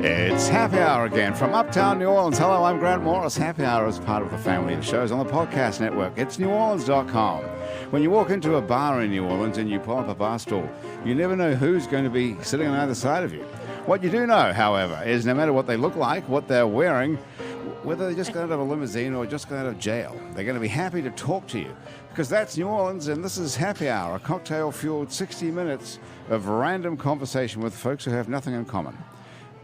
It's Happy Hour again from Uptown New Orleans. Hello, I'm Grant Morris. Happy Hour is part of the family of shows on the podcast network. It's neworleans.com. When you walk into a bar in New Orleans and you pull up a bar stool, you never know who's going to be sitting on either side of you. What you do know, however, is no matter what they look like, what they're wearing, whether they just got out of a limousine or just got out of jail, they're going to be happy to talk to you. Because that's New Orleans, and this is Happy Hour, a cocktail-fueled 60 minutes of random conversation with folks who have nothing in common.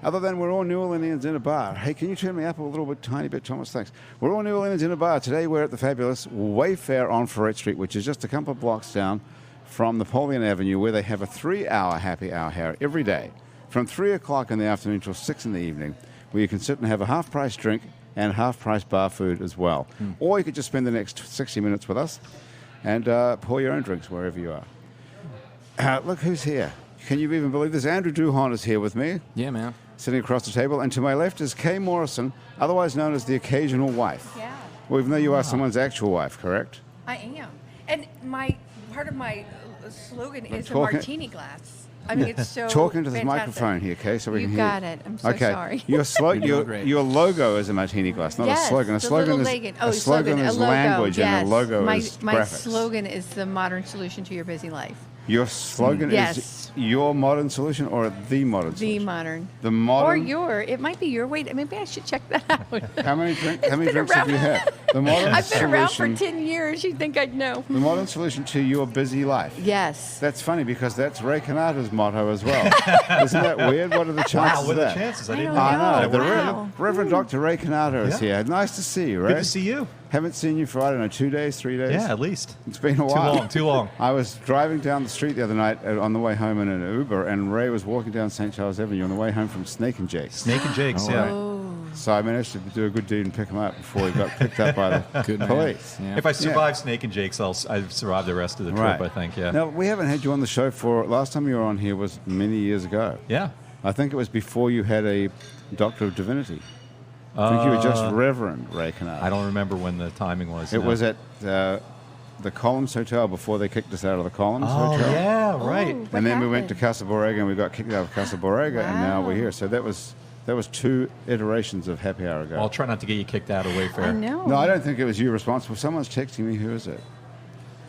Other than we're all New Orleanians in a bar. Hey, can you turn me up a little bit, tiny bit, Thomas? Thanks. We're all New Orleanians in a bar. Today we're at the fabulous Wayfare on Freret Street, which is just a couple of blocks down from Napoleon Avenue, where they have a 3-hour happy hour here every day from 3 o'clock in the afternoon till 6 in the evening, where you can sit and have a half-price drink and half-price bar food as well. Or you could just spend the next 60 minutes with us and pour your own drinks wherever you are. Look who's here. Can you even believe this? Andrew Duhon is here with me. Yeah, man. Sitting across the table. And to my left is Kay Morrrison, otherwise known as the occasional wife. Yeah. Well, even though you are someone's actual wife, correct? I am. And part of my slogan is a talking- martini glass. I mean, it's so Talking to this fantastic. microphone here, Kay, so we can hear. You got it. I'm so Okay. sorry. Your logo is a martini glass, not Yes, a slogan. A the slogan little is slogan. a slogan is logo, language, yes. and a logo my, is My graphics. slogan is the modern solution to your busy life. Your slogan Yes. is your modern solution or the modern The solution? modern. The modern. It might be your way. Maybe I should check that out. How many drinks have around. you had? The modern I've been around for solution. 10 years. You'd think I'd know. The modern solution to your busy life. Yes. That's funny because that's Ray Cannata's motto as well. Isn't that weird? What are the chances Wow, of what are the that? chances? I didn't don't know. I know. know. The Wow. Rev Dr Ray Cannata is here. Nice to see you, Ray. Good to see you. Haven't seen you for, I don't know, 2 days, 3 days? Yeah, at least. It's been a while. Too long. I was driving down the street the other night on the way home in an Uber, and Ray was walking down St. Charles Avenue on the way home from Snake and Jake's. Snake and Jake's, Oh, yeah. Oh. So I managed to do a good deed and pick him up before he got picked up by the Good man. police. Yeah. If I survive Snake and Jake's, I've survived the rest of the trip, I think, yeah. Now, we haven't had you on the show last time you were on here was many years ago. Yeah. I think it was before you had a Doctor of Divinity. I think you were just Reverend Ray Cannata. I don't remember when the timing was. It was at the Collins Hotel before they kicked us out of the Collins Hotel. yeah, right. Oh, what And then we went to happened? Casa Borrega and we got kicked out of Casa Borrega, and now we're here. So that was 2 iterations of Happy Hour ago. Well, I'll try not to get you kicked out of Wayfare. I know. No, I don't think it was you responsible. Someone's texting me. Who is it?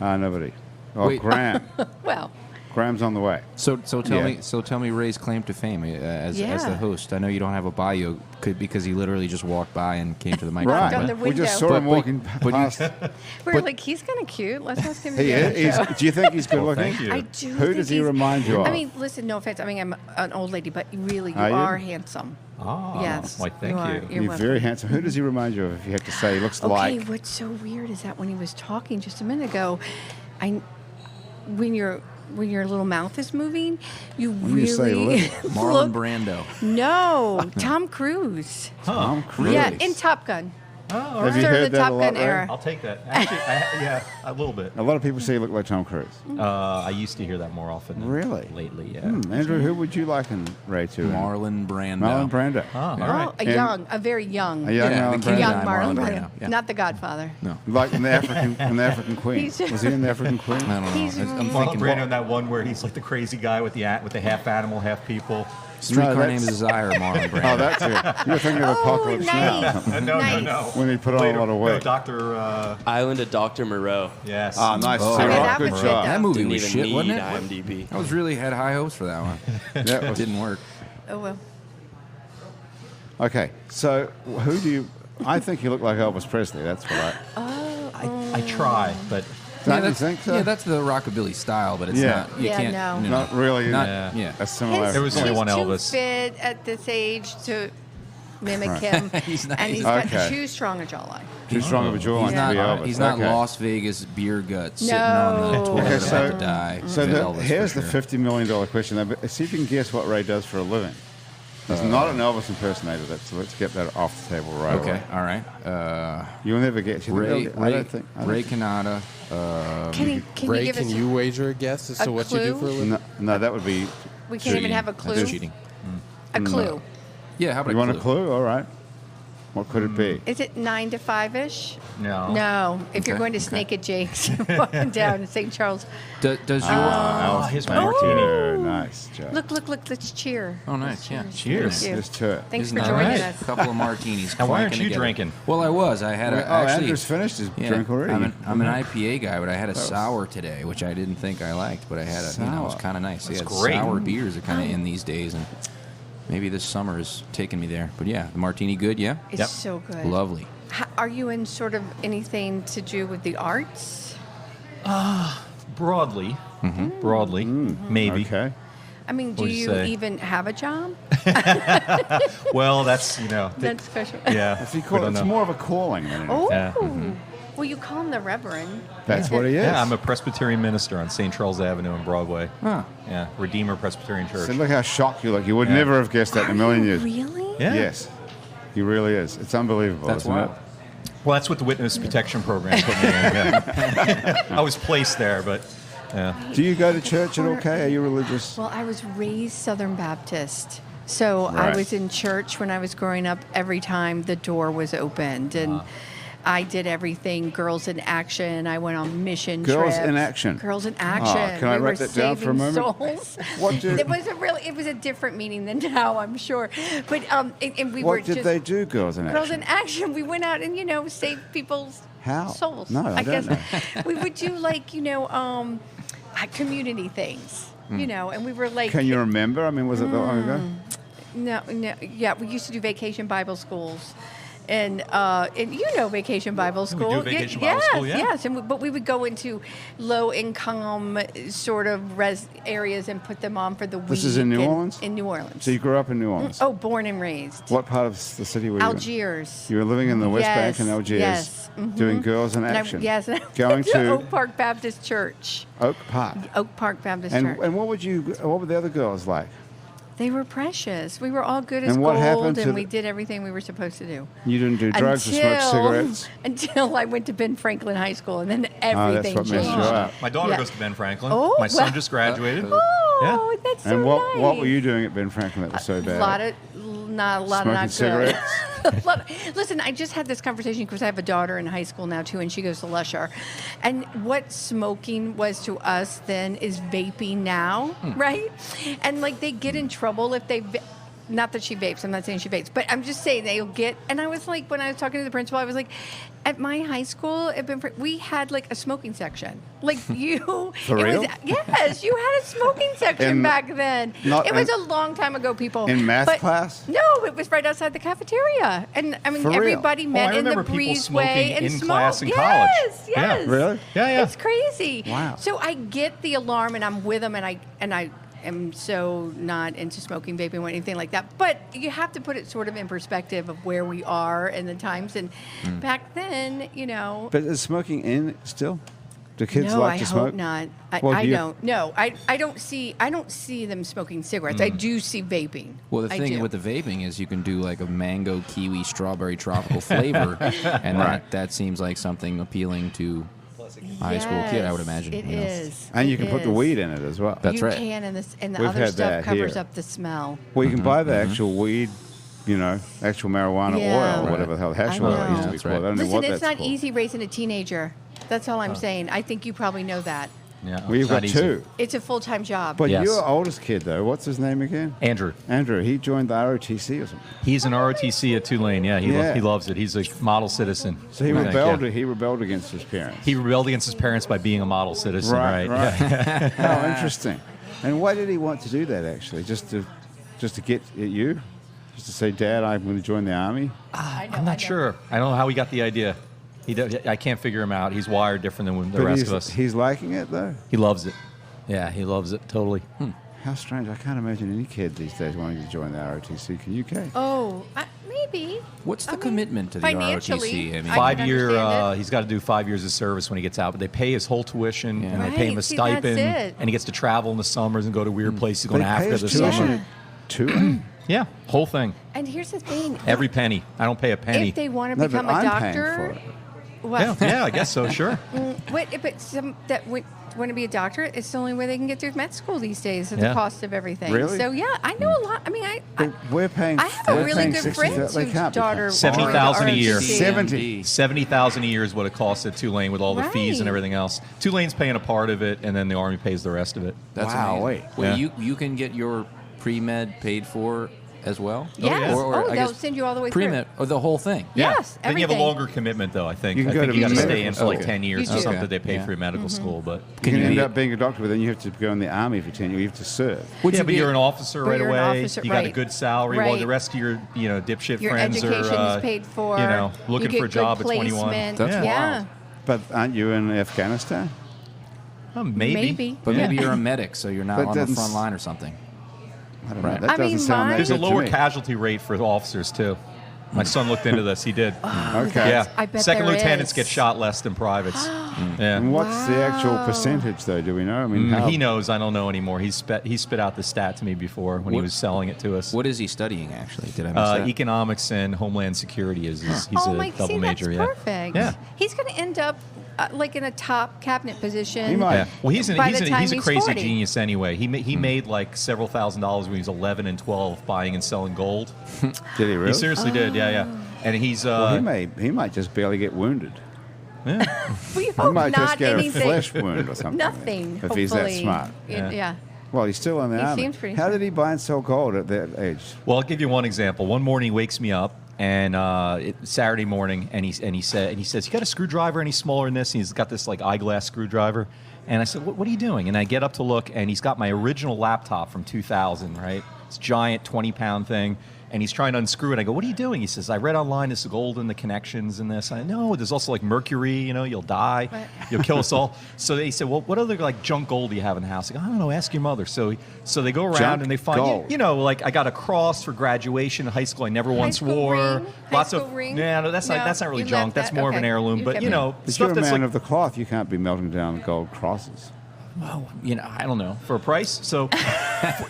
Nobody. Oh, Wait. Graham. Well, Graham's on the way. So Yeah. tell me Ray's claim to fame as the Yeah. host. I know you don't have a bio because he literally just walked by and came to the Right. microphone. Down the We just window. saw him But- walking but you- past. we're But- like, he's kind of cute. Let's ask him to He be on the is. show. Do you think he's good Well, looking? thank you. I do. Who think does he he's- remind you of? I mean, listen, no offense. I mean, I'm an old lady, but really, you Are you? are handsome. Oh, Yes. why, thank are. you. You're You're welcome. very handsome. Who does he remind you of if you had to say he looks Okay, like? what's so weird is that when he was talking just a minute ago, when your little mouth is moving, you When you say really Marlon look. Brando. No, Tom Cruise. Tom Cruise. Yeah, in Top Gun. Oh, all Have right. you Start heard of the that Top a lot, Gun Ray? era. I'll take that. Actually, yeah, a little bit. A lot of people say you look like Tom Cruise. I used to hear that more often. Than Really? Lately, yeah. Andrew, who would you liken Ray to? Marlon Brando. Marlon Brando. Oh, all Oh, right. a very young. A young Yeah, Marlon the king Brando. Young guy, Marlon Marlon Brando. Brando, yeah. Not the Godfather. No. Like in the African Queen. He's- Was he in the African Queen? I don't know. He's- I'm Marlon thinking Brando in that one where he's like the crazy guy with the half animal, half people. Streetcar No, Named that's- Desire, Marlon Brando. Oh, that's it. You're thinking of Apocalypse Now. or nice. something. Nice. When he put on a lot of weight. Dr. Island of Dr. Moreau. Yes. Ah, nice. Oh. See, Okay, Rob, that good was job. good, that movie Didn't was even shit, need wasn't it? IMDb. I was really had high hopes for that one. That was- Didn't work. Oh well. Okay, so who do you... I think you look like Elvis Presley. That's what I try, but Don't you think so? Yeah, that's the rockabilly style, but it's Yeah. not. You Yeah, can't. no. you know, Not really. Not, Yeah. yeah. A similar... There was only he's one too Elvis. fit at this age to mimic Right. him, He's not- and he's Okay. got too strong a jawline. Too strong of a jawline He's to not. be Elvis. He's not Okay. Las Vegas beer gut sitting on the No. toilet Okay, about so- to die. So Good Elvis, here's for the sure. $50 million question. Now, see if you can guess what Ray does for a living. He's not an Elvis impersonator. So let's get that off the table right Okay, away. all right. You'll never get... you think Ray, they'll get- I don't think... I don't Ray think- Cannata. Can Ray, you give can us? you wager a guess as a to what you do clue? for a living? No, that would be... We can't even have a clue. That's cheating. A clue. Yeah, how about You want a clue? All right. What could it be? Is it 9 to 5-ish? No. No. If you're Okay, going to Snake at Jake's, walking down St. Charles. Does your His Thank martini. you. Nice, Joe. Look. Let's cheer. Oh, nice. Yeah. Cheers. Thank you. Here's to it. Thanks Isn't for that joining right? us. A couple of martinis. Now, why aren't clanking you together. drinking? Well, I was. I had a Oh, actually. Andrew's finished his Yeah, drink already. I'm an IPA guy, but I had a sour today, which I didn't think I liked, but I had a, it was Sour. kind of nice. That's Yeah, great. sour beers are kind of in these days, and maybe this summer is taking me there. But yeah, the martini good, yeah? It's Yep. so good. Lovely. Are you in sort of anything to do with the arts? Broadly. Broadly. Maybe. Okay. I mean, do What'd you you say? even have a job? Well, that's, That's special. yeah. If you call we it, don't it's know. more of a calling than anything. Oh. Yeah. Well, you call him the Reverend. That's what he is. Yeah, I'm a Presbyterian minister on St. Charles Avenue in Broadway. Huh. Yeah, Redeemer Presbyterian Church. So look how shocked you look. You would never have guessed that in a million years. Really? Yeah. Yes. He really is. It's unbelievable, That's isn't wild. it? Well, that's what the witness protection program put me in. Yeah. I was placed there, but yeah. Do you go to church at okay? Are you religious? Well, I was raised Southern Baptist. So I Right. was in church when I was growing up every time the door was opened. And I did everything. Girls in Action. I went on mission Girls trips. in Action. Girls in Action. can I we write were that down for a saving moment? Souls. What did- It was a different meaning than now, I'm sure. But and we were What did just they do, Girls in Girls Action? in Action. We went out and saved people's How? souls. No, I don't guess know. we would do community things. And we were like, Can you remember? I mean, was it that long ago? No, yeah, we used to do vacation Bible schools. And Vacation Bible School. do Vacation Bible School, yeah. Yes, but we would go into low-income sort of areas and put them on for the week. This is in New and- Orleans? In New Orleans. So you grew up in New Orleans? Oh, born and raised. What part of the city were you in? Algiers. You were living in the West Bank in Yes, Algiers, yes, doing Girls in And Action. and I Going went to to Oak Park Baptist Church. Oak Park. Oak Park Baptist And, Church. and what were the other girls like? They were precious. We were all good as And what gold, happened to and the- we did everything we were supposed to do. You didn't do drugs or smoke cigarettes? Until I went to Ben Franklin High School, and then Oh, that's everything what messed you changed. up. My daughter Yeah. goes to Ben Franklin. Oh, My son well- just graduated. Oh, that's so And what nice. were you doing at Ben Franklin that was so bad? Not a lot Smoking of not good. cigarettes? Listen, I just had this conversation because I have a daughter in high school now too, and she goes to Lusher. And what smoking was to us then is vaping now, right? And like they get in trouble if they. Not that she vapes. I'm not saying she vapes, but I'm just saying they'll get. And I was like, when I was talking to the principal, I was like, at my high school, we had like a smoking section. Like you, For real? Yes, you had a smoking section In- back then. not It was in- a long time ago, people. In math But- class? No, it was right outside the cafeteria, and I mean For real? everybody met I in the remember people smoking breezeway and in smoked. class in yes, college. Yes, Yeah. Really? Yeah. It's crazy. Wow. So I get the alarm, and I'm with them, and I am so not into smoking, vaping, or anything like that. But you have to put it sort of in perspective of where we are and the times. And back then, But is smoking in still? Do kids no, like I to hope smoke? not. Well, I do you- don't. No, I don't see them smoking cigarettes. I do see vaping. Well, the I thing do. with the vaping is you can do like a mango, kiwi, strawberry, tropical flavor, and Right. that seems like something appealing to a high school kid, I would imagine. It you know. is. And you It can put the is. weed in it as well. That's you right. can, and the We've other had stuff that covers here. up the smell. Well, you can buy the actual weed, actual marijuana Yeah. oil, or whatever the hell, hash I oil know. it used to be That's called. right. I don't know Listen, what it's that's not called. easy raising a teenager. That's all I'm saying. I think you probably know that. Yeah. Well, you've it's not got easy. two. It's a full-time job. But Yes. your oldest kid, though, what's his name again? Andrew. Andrew. He joined the ROTC or something. He's an ROTC at Tulane. Yeah, Yeah. he loves it. He's a model citizen. So he I think, rebelled. yeah. He rebelled against his parents. He rebelled against his parents by being a model citizen, right? Right. Yeah. How interesting. And why did he want to do that? Actually, just to get at you, just to say, Dad, I'm going to join the army. I'm not sure. I don't know how he got the idea. I can't figure him out. He's wired different than the But rest of us. he's liking it though. He loves it. Yeah, he loves it totally. How strange. I can't imagine any kid these days wanting to join the ROTC. Can you, Kay? Oh, maybe. What's the I mean, commitment to the financially, ROTC? I mean, I- 5 year. understand it. He's got to do 5 years of service when he gets out, but they pay his whole tuition and they Right, pay him a see, that's stipend, it. and he gets to travel in the summers and go to weird places, going They to pay Africa his this tuition summer. Yeah. too. Yeah, whole thing, And here's the thing. every penny. I don't pay a penny. If they want to No, but become a I'm paying doctor, for it. well, yeah, I guess so. Sure. but want to be a doctor, it's the only way they can get through med school these days at Yeah. the cost of everything. Really? So yeah, I know a lot. I mean, But we're paying. I have a we're really paying good 60, friend they whose can't be daughter paying. 70,000 a year. 70. 70,000 a year is what it costs at Tulane with all the fees and Right. everything else. Tulane's paying a part of it, and then the Army pays the rest of it. That's Wow, amazing. wait. Wait, Yeah. you can get your pre-med paid for as well? Yes. Or I they'll guess send you all the way pre-med, or the whole thing? Yes, Then you have a everything. longer commitment, though, I think. You can I go think to you got to medical stay in for like school. 10 years You or do. something. They pay Yeah. for your medical Mm-hmm. school, but... You can end be- up being a doctor, but then you have to go in the army for 10 years. You have to serve. Would yeah, you but be- you're an officer But right you're an away. officer, You got a right. good salary. While the Right. rest of your, dipshit Your friends education are, is paid for. looking you for a get job good at 21. placement. That's yeah. wild. But aren't you in Afghanistan? Maybe. But Yeah. maybe you're a medic, so you're not But on the doesn't front s- line or something. I don't know. Right. That I doesn't mean, sound that mine- There's a good to lower me. casualty rate for officers, too. My son looked into this. He did. Okay. Yeah. I bet Second there lieutenants is. get shot less than privates. Yeah. And what's the actual Wow. percentage, though? Do we know? I mean, how, He knows. I don't know anymore. He spit out the stat to me before when he What- was selling it to us. What is he studying, actually? Did I miss that? Economics and Homeland Security is he's Oh a my, double see, major. that's Yeah. perfect. Yeah. He's going to end up like in a top cabinet position. He might. Yeah. Well, he's By the time a he's crazy 40. genius anyway. He made like several $1,000s when he was 11 and 12 buying and selling gold. Did he really? He seriously did. Yeah, yeah. And he's Well, he might just barely get wounded. We He hope might just not get anything. a flesh wound or something. Nothing. If he's that hopefully. smart. Yeah. Yeah. Well, he's still in the He army. seems pretty How smart. did he buy and sell gold at that age? Well, I'll give you one example. One morning he wakes me up, and it's Saturday morning, and he says, "You got a screwdriver any smaller than this?" And he's got this like eyeglass screwdriver, and I said, "What are you doing?" And I get up to look, and he's got my original laptop from 2000, right? It's a giant 20-pound thing. And he's trying to unscrew it. I go, "What are you doing?" He says, "I read online this gold and the connections and this." I know there's also like mercury. You'll die, you'll kill us all. So he said, "Well, what other like junk gold do you have in the house?" I go, "I don't know. Ask your mother." So they go around Junk and they find gold. like I got a cross for graduation in high school. I never once school wore. ring? High Lots school of ring? yeah, no, that's No, not really you junk. left That's that? more of an Okay. heirloom. You But kept you it. know, If stuff you're a that's man like of the cloth, you can't be melting down gold crosses. I don't know for a price. So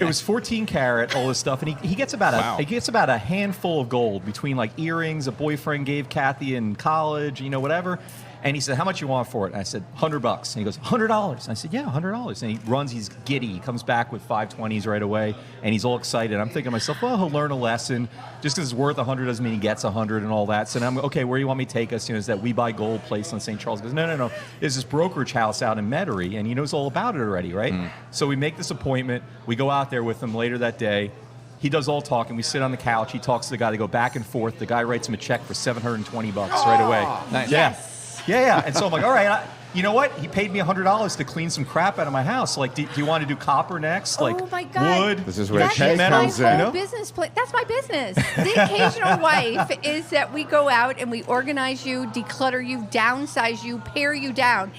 it was 14 karat, all this stuff, and he gets about a handful of gold between like earrings a boyfriend gave Kathy in college, whatever. And he said, "How much you want for it?" And I said, $100. And he goes, $100. And I said, "Yeah, $100. And he runs, he's giddy. He comes back with 520s right away, and he's all excited. I'm thinking to myself, well, he'll learn a lesson. Just because it's worth 100 doesn't mean he gets 100 and all that. So then I'm okay, where do you want me to take us? Is that We Buy Gold place on St. Charles? He goes, no. There's this brokerage house out in Metairie, and he knows all about it already, right? So we make this appointment. We go out there with him later that day. He does all talking. We sit on the couch. He talks to the guy. They go back and forth. The guy writes him a check for $720 right away. Nice. Yeah. And so I'm like, all right, you know what? He paid me $100 to clean some crap out of my house. Like, do you want to do copper next? Like Oh my God. wood? This is where That's Kay my comes in. whole business plan. That's my business. The occasional wife is that we go out and we organize you, declutter you, downsize you, pare you down.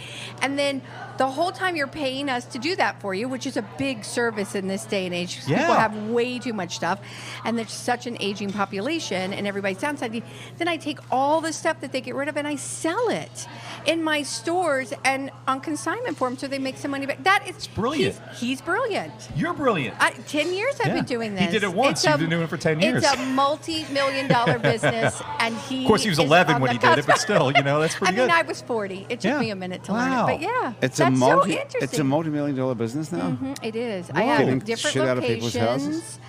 And then the whole time you're paying us to do that for you, which is a big service in this day and age. 'Cause people have way too much stuff, and there's such an aging population, and everybody's downsizing. Then I take all the stuff that they get rid of and I sell it in my stores and on consignment for them, so they make some money back. That is brilliant. He's brilliant. You're brilliant. 10 years I've been doing this. He did it once. You've been doing it for 10 years. It's a multi-million-dollar business, and he. Of course, he was is 11 on when the he did it, but cusp. still, that's pretty I good. mean, I was 40. It took Yeah. me a minute to learn it, Wow. but yeah, It's that's so interesting. It's a multi-million-dollar business now. It is. Getting I have different shit out of people's houses? locations.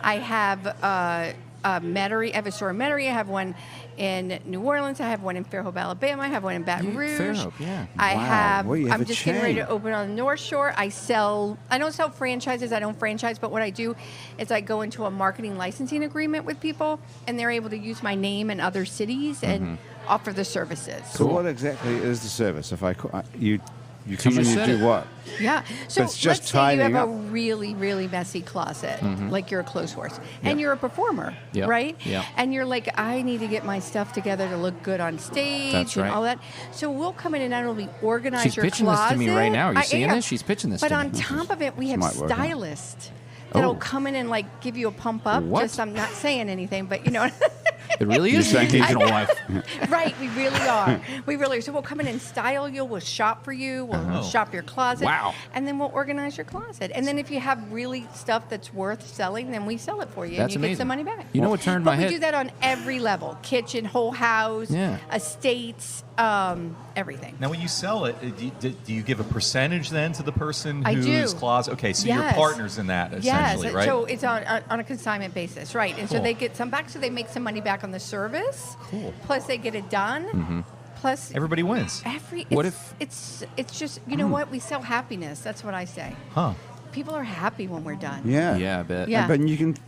I have Metairie. I have a store in Metairie. I have one in New Orleans. I have one in Fairhope, Alabama. I have one in Baton Rouge. Fairhope, yeah. I Wow. have. Well, you have I'm a just getting ready chain. to open on the North Shore. I don't sell franchises. I don't franchise. But what I do is I go into a marketing licensing agreement with people, and they're able to use my name in other cities and offer the services. So what exactly is the service? If you come in, just you said do it. what? Yeah. So It's just let's say you have tidying a up. really, really messy closet, like you're a clothes horse, and Yep. you're a performer, Yep. right? Yep. And you're like, I need to get my stuff together to look good on stage That's and right. all that. So we'll come in and not only organize She's your pitching closet. this to me right now. Are you I seeing am. this? She's pitching this But to on me. top of it, we have Smart work, huh? stylists that'll Oh. come in and like give you a pump up. What? Just I'm not saying anything, but you know. It really is the saying- occasional wife. Right, we really are. We really are. So we'll come in and style you. We'll shop for you. We'll shop your closet. Wow. And then we'll organize your closet. And then if you have really stuff that's worth selling, then we sell it for you. That's and you get amazing. some money back. You know what turned but my we head? do that on every level: kitchen, whole house, Yeah. estates, everything. Now, when you sell it, do you give a percentage then to the person I whose do. closet? Okay, so you're Yes. partners in that, essentially, yes. right? So it's on a consignment basis, right? And so Cool. they get some back, so they make some money back on the service. Cool. Plus they get it done. Plus Everybody wins. What it's just you know what, we sell happiness. That's what I say. Huh. People are happy when we're done. Yeah. Yeah, I bet. Yeah. But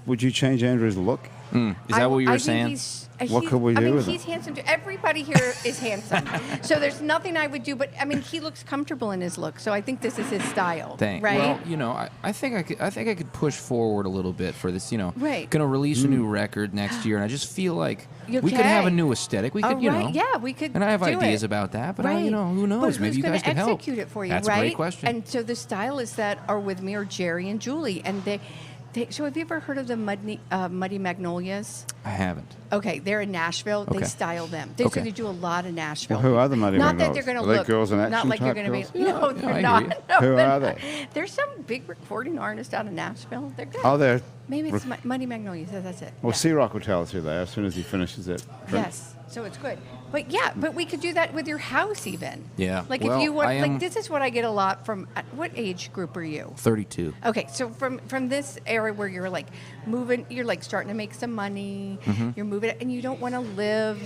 would you change Andrew's look? Is that what you were I saying? think What could we I do mean, with he's him? handsome too. Everybody here is handsome. So there's nothing I would do, but I mean, he looks comfortable in his look. So I think this is his style, Thanks. right? Well, I think I could push forward a little bit for this. Right. Gonna release a new record next year, and I just feel like You we could have a okay? new aesthetic. We could, Oh, right. Yeah, we could And I have do ideas it. about that, but Right. who knows? But who's Maybe you guys gonna could help. execute it for you, That's right? a great question. And so the stylists that are with me are Jerry and Julie, and they so have you ever heard of the Muddy Magnolias? I haven't. Okay, they're in Nashville. They Okay. style them. So Okay. they do a lot in Nashville. Well, who are the Muddy Not that Magnolias? they're going Are to they look. girls in Not action like you're type going to be. girls? No, I they're hear not. you. No, Who they're are not. they? There's some big recording artists out of Nashville. They're good. Oh, they're. Maybe it's Muddy Magnolias. That's it. Well, Yeah. C-Rock will tell us who they are as soon as he finishes it. Yes. So it's good. But yeah, but we could do that with your house even. Yeah. Like Well, if you want, I am- like this is what I get a lot from, what age group are you? 32. Okay, so from this area where you're like moving, you're like starting to make some money, Mm-hmm. you're moving, and you don't want to live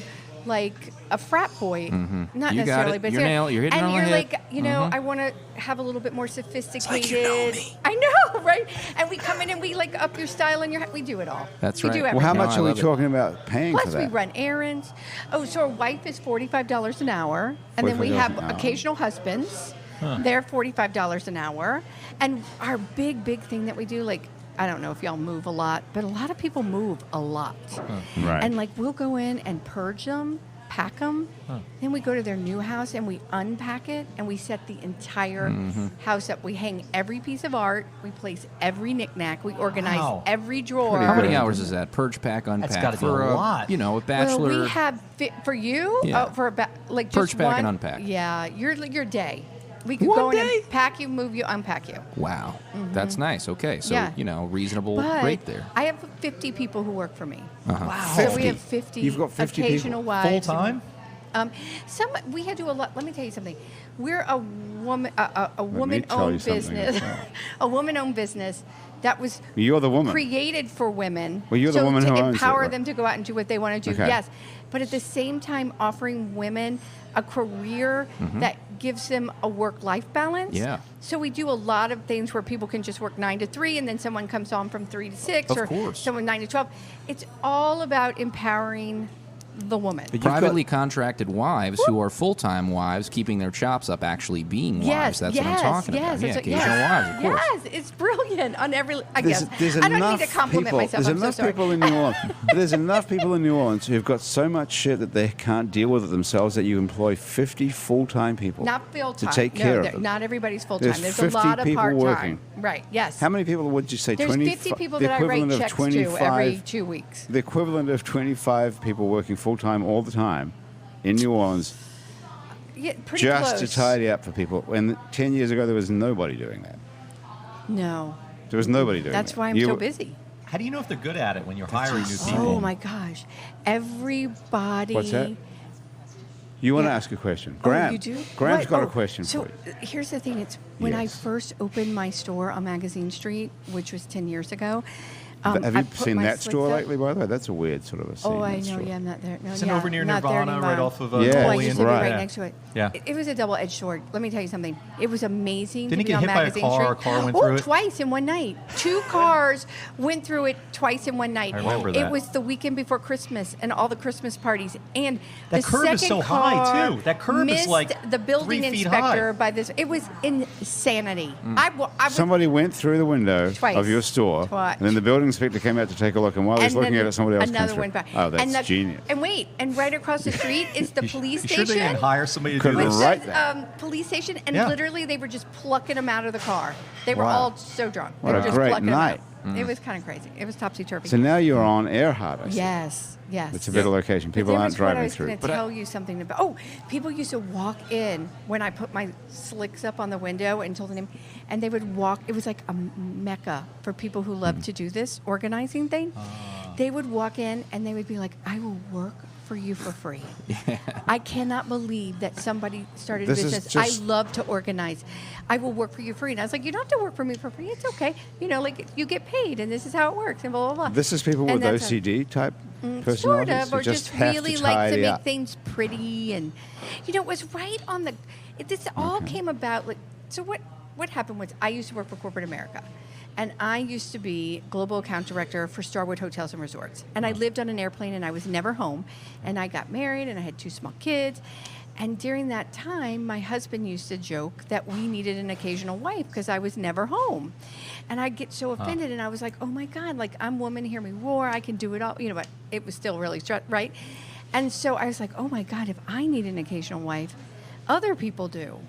like a frat boy, not Mm-hmm. You got necessarily, it. but You're seriously. hitting it and on the you're head. like, I want to have a little bit more sophisticated. like you know me. I know, right? And we come in and we like up your style and we do it all. That's we right. Do Well, everything. Well, how No, much I are we love it. talking about paying Plus, for that? we run errands. Oh, so our wife is $45 an hour, and then we $45 have an hour. occasional husbands. They're $45 an hour, and our big thing that we do, like, I don't know if y'all move a lot, but a lot of people move a lot, Right. and like we'll go in and purge them, pack them, then we go to their new house and we unpack it and we set the entire house up. We hang every piece of art, we place every knickknack, we organize Wow. every drawer. Pretty How many good. hours is that? Purge, pack, unpack. gotta be for a lot. A bachelor. Well, we have for you Yeah. for about like Purge, just pack, one. and unpack. Yeah, your day. We could One go in day? and pack you, move you, unpack you. Wow, that's nice. Okay, so Yeah. reasonable But rate there. I have 50 people who work for me. Wow. So we have 50. You've got 50 occasional people? wives. Full time? Some we had to do a lot. Let me tell you something. We're a woman, a tell woman-owned you something business, as well. a woman-owned business that was You're the woman. created for women. Well, you're the so woman to who owns it, empower right? them to go out and do what they want to do. Okay. Yes, but at the same time, offering women a career that gives them a work-life balance. Yeah. So we do a lot of things where people can just work 9 to 3, and then someone comes on from 3 to 6, Of or course. someone 9 to 12. It's all about empowering the woman. But you've got- Privately contracted wives who are full-time wives, keeping their chops up, actually being wives. Yes, That's yes, what I'm talking yes, about. Yeah, that's what- occasional yes, wives, of course. Yes, it's brilliant on every. I There's, guess there's I don't enough need to compliment people, myself. There's I'm enough so sorry. people in New Orleans. There's enough people in New Orleans who've got so much shit that they can't deal with it themselves that you employ 50 full-time people Not full to time. take no, care they're- of them. Not everybody's full time. There's There's 50 a lot of people part working. time. Right. Yes. How many people would you say? There's 50 people that I write checks to every 2 weeks. The equivalent of 25 people working full-time all the time in New Orleans Yeah, pretty just close. to tidy up for people. When 10 years ago, there was nobody doing that. No, There was nobody doing that. that's why I'm You- so busy. How do you know if they're good at it when you're hiring new people? Oh my gosh, everybody. What's that? You want to Yeah. ask a question? Oh, Graham. you do? Graham's What? got a Oh, question so for you. here's the thing. It's when I Yes. first opened my store on Magazine Street, which was 10 years ago. Have I you put seen my that slicks store up. lately, by the way? That's a weird sort of a scene. Oh, I that know. store. Yeah, I'm not there. No, Isn't yeah, over near not there Nirvana, right anymore. off of Yeah. Oh, I used Orleanians? to be Right. right next to it. Yeah. It was a double-edged sword. Let me tell you something. It was amazing Didn't to it be get on hit by a Magazine car? Street. A car went Oh, through it? twice in one night. 2 cars went through it twice in one night. I remember It that. was the weekend before Christmas and all the Christmas parties. And That the curb is second so high, car too. That curb is missed like the building 3 feet inspector high. by this. It was insanity. I was Somebody went through the window Twice. of your store, Twice. and then the building inspector came out to take a look, and while he was and looking then at it, somebody else came another through. went back. Oh, that's and the, genius. And wait, and right across the street is the police You station. sure they didn't hire somebody to do Could've this? been right there. Police station, and Yeah. literally they were just plucking them out of the car. They were Wow. all so drunk. What they were a just great plucking night. them out. It was kind of crazy. It was topsy-turvy. So now you're on Earhart, I see. Yes, yes. It's a better location. But People there aren't was what I driving was through. going to tell you something about. Oh, people used to walk in when I put my slicks up on the window and told them, and they would walk. It was like a mecca for people who love to do this organizing thing. They would walk in and they would be like, "I will work for you for free. I cannot believe that somebody started a This is business. just- I love to organize. I will work for you for free. And I was like, you don't have to work for me for free. It's okay. You know, like you get paid and this is how it works and blah, blah, blah. This is people And with that's OCD type personalities sort of, who or just have really to like to tidy make up. things pretty. And, you know, it was right on the, this all came about, like, so what happened was I used to work for corporate America. And I used to be global account director for Starwood Hotels and Resorts. And I lived on an airplane and I was never home. And I got married and I had 2 small kids. And during that time, my husband used to joke that we needed an occasional wife because I was never home. And I'd get so offended and I was like, oh my God, like I'm woman, hear me roar, I can do it all. You know, but it was still really right? And so I was like, oh my God, if I need an occasional wife, other people do.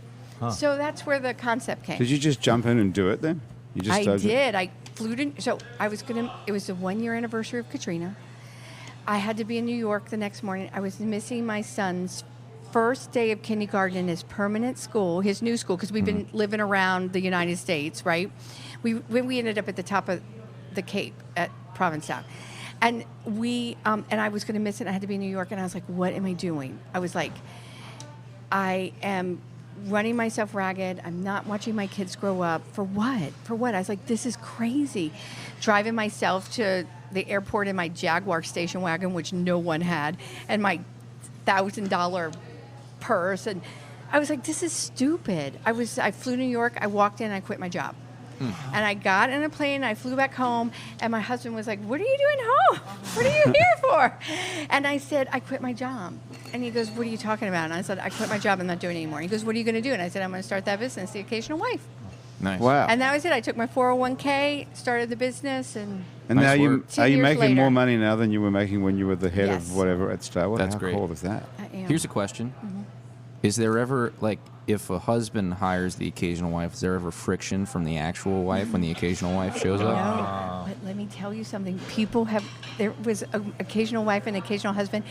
So that's where the concept came. Did you just jump in and do it then? You just I started- did. I flew to, so I was it was the 1-year anniversary of Katrina. I had to be in New York the next morning. I was missing my son's first day of kindergarten in his permanent school, his new school, because we've been living around the United States, right? We ended up at the top of the Cape at Provincetown. And and I was going to miss it. I had to be in New York, and I was like, what am I doing? I was like, I am running myself ragged. I'm not watching my kids grow up. For what? For what? I was like, this is crazy. Driving myself to the airport in my Jaguar station wagon, which no one had, and my $1,000 purse. And I was like, this is stupid. I flew to New York. I walked in. I quit my job. And I got in a plane, I flew back home, and my husband was like, what are you doing home? What are you here for? And I said, I quit my job. And he goes, what are you talking about? And I said, I quit my job, I'm not doing it anymore. He goes, what are you going to do? And I said, I'm going to start that business, The Occasional Wife. Nice. Wow. And that was it. I took my 401k, started the business, and And now Nice you work. are 10 you years making later. more money now than you were making when you were the head Yes. of whatever at Starwood? That's How great. cool is that? I am. Here's a question. Is there ever, like, if a husband hires the occasional wife, is there ever friction from the actual wife when the occasional wife shows up? No, but let me tell you something. There was an occasional wife and occasional husband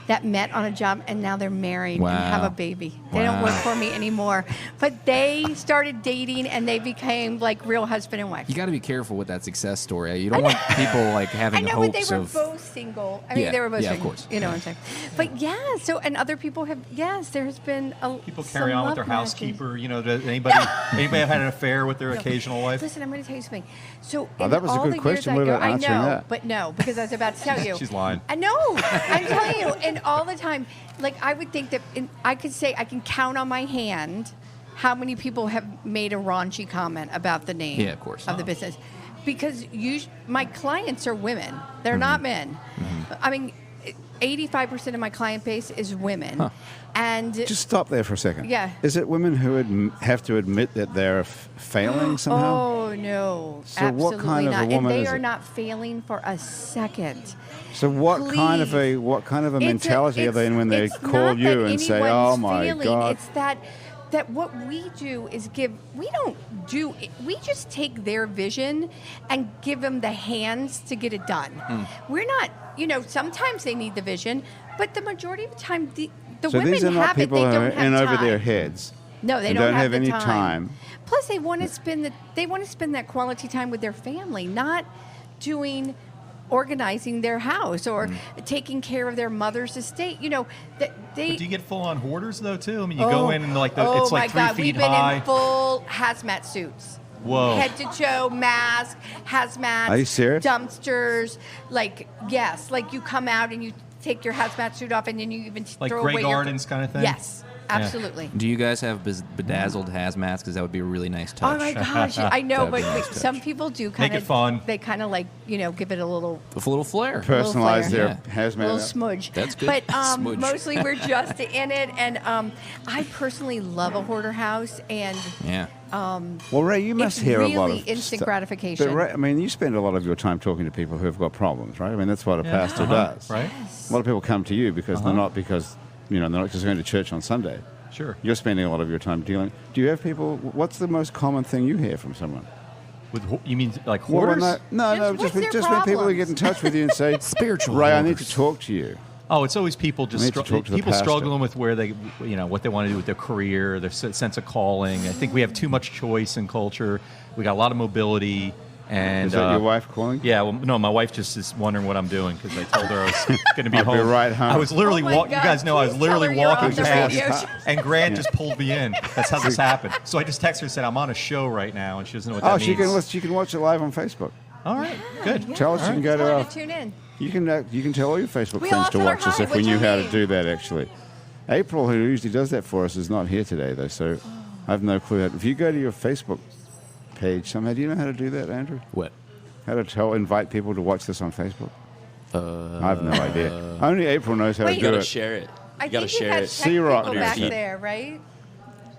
that met on a job, and now they're married and have a baby. They don't work for me anymore. But they started dating, and they became like real husband and wife. You got to be careful with that success story. You don't want people like I having know, but hopes they were of. both single. I mean, Yeah, they were both yeah, of single. course. You know what I'm saying? But yeah, so, and other people have, yes, there has been a People some carry on with love their matches. housekeeper. You know, does anybody have had an affair with their occasional wife? Listen, I'm going to tell you something. So, Oh, in that was a all good the question. years What I about go, answering I know, that? but no, because I was about to tell you. She's lying. I know. I'm telling you, and all the time, like I would think that I could say I can count on my hand how many people have made a raunchy comment about the name Yeah, of course. of the business, because my clients are women. They're not men. I mean, 85% of my client base is women, and Just stop there for a second. Yeah. Is it women who have to admit that they're failing somehow? Oh no, So what absolutely kind of a not. woman and they is are it? not failing for a second. So what kind of Please. a mentality are they in when they it's call not you that and say, anyone's "Oh my failing. God"? It's that what we do is we just take their vision and give them the hands to get it done. We're not, sometimes they need the vision, but the majority of the time the So women these are not have it, people they who are don't have in time. over their heads. No, they and don't have the any time. Plus, they want to spend that quality time with their family, not organizing their house or taking care of their mother's estate. But do you get full-on hoarders though too? I mean, you Oh. go in and it's like 3 my God, feet we've been high. in full hazmat suits. Whoa. Head to toe, mask, hazmat. Are you serious? Dumpsters. Yes. You come out and you take your hazmat suit off and then you even Like throw Grey away Gardens kind of thing? Yes, absolutely. Do you guys have bedazzled hazmats? Because that would be a really nice touch. Oh my gosh, I know, That'd be but a nice touch. some people do kind Make of it fun. They kind of give it a little With a little flair. Personalize flair. their hazmat. little out. smudge. That's good. But Smudge. mostly we're just in it, and I personally love a hoarder house, and Yeah. Well, Ray, you must it's hear really a lot of instant stu- gratification. But Ray, I mean, you spend a lot of your time talking to people who have got problems, right? I mean, that's what a pastor does. Right? A lot of people come to you because they're not they're not just going to church on Sunday. Sure. You're spending a lot of your time dealing. Do you have people? What's the most common thing you hear from someone? You mean like Well, hoarders? no, Just what's their just when people problems? get in touch with you and say, Spiritual Ray, I need hoarders. to talk to you. Oh, it's always people just I need to talk to the people pastor. struggling with where they, what they want to do with their career, their sense of calling. I think we have too much choice in culture. We got a lot of mobility. And Is that your wife calling? Yeah, well, no, my wife just is wondering what I'm doing because I told her I was going to be I'll home. be right home. I was literally Oh my walking. You guys know I was God, please tell literally her you're walking on the past, radio show. and Grant just pulled me in. That's how this happened. So I just texted her and said, I'm on a show right now, and she doesn't know what that means. She can watch it live on Facebook. All right, good. Tell us you can go Tell to her our... to tune in. You can tell all your Facebook We friends all to tell her watch us hi, if we what knew you how to mean? do that, actually. April, who usually does that for us, is not here today, though, so I have no clue. If you go to your Facebook page somehow, do you know how to do that, Andrew? What? How to invite people to watch this on Facebook? I have no idea. Only April knows how Wait, to You do gotta it. share it. I You gotta think you share have it. tech C-Rock people knows back that. there, right?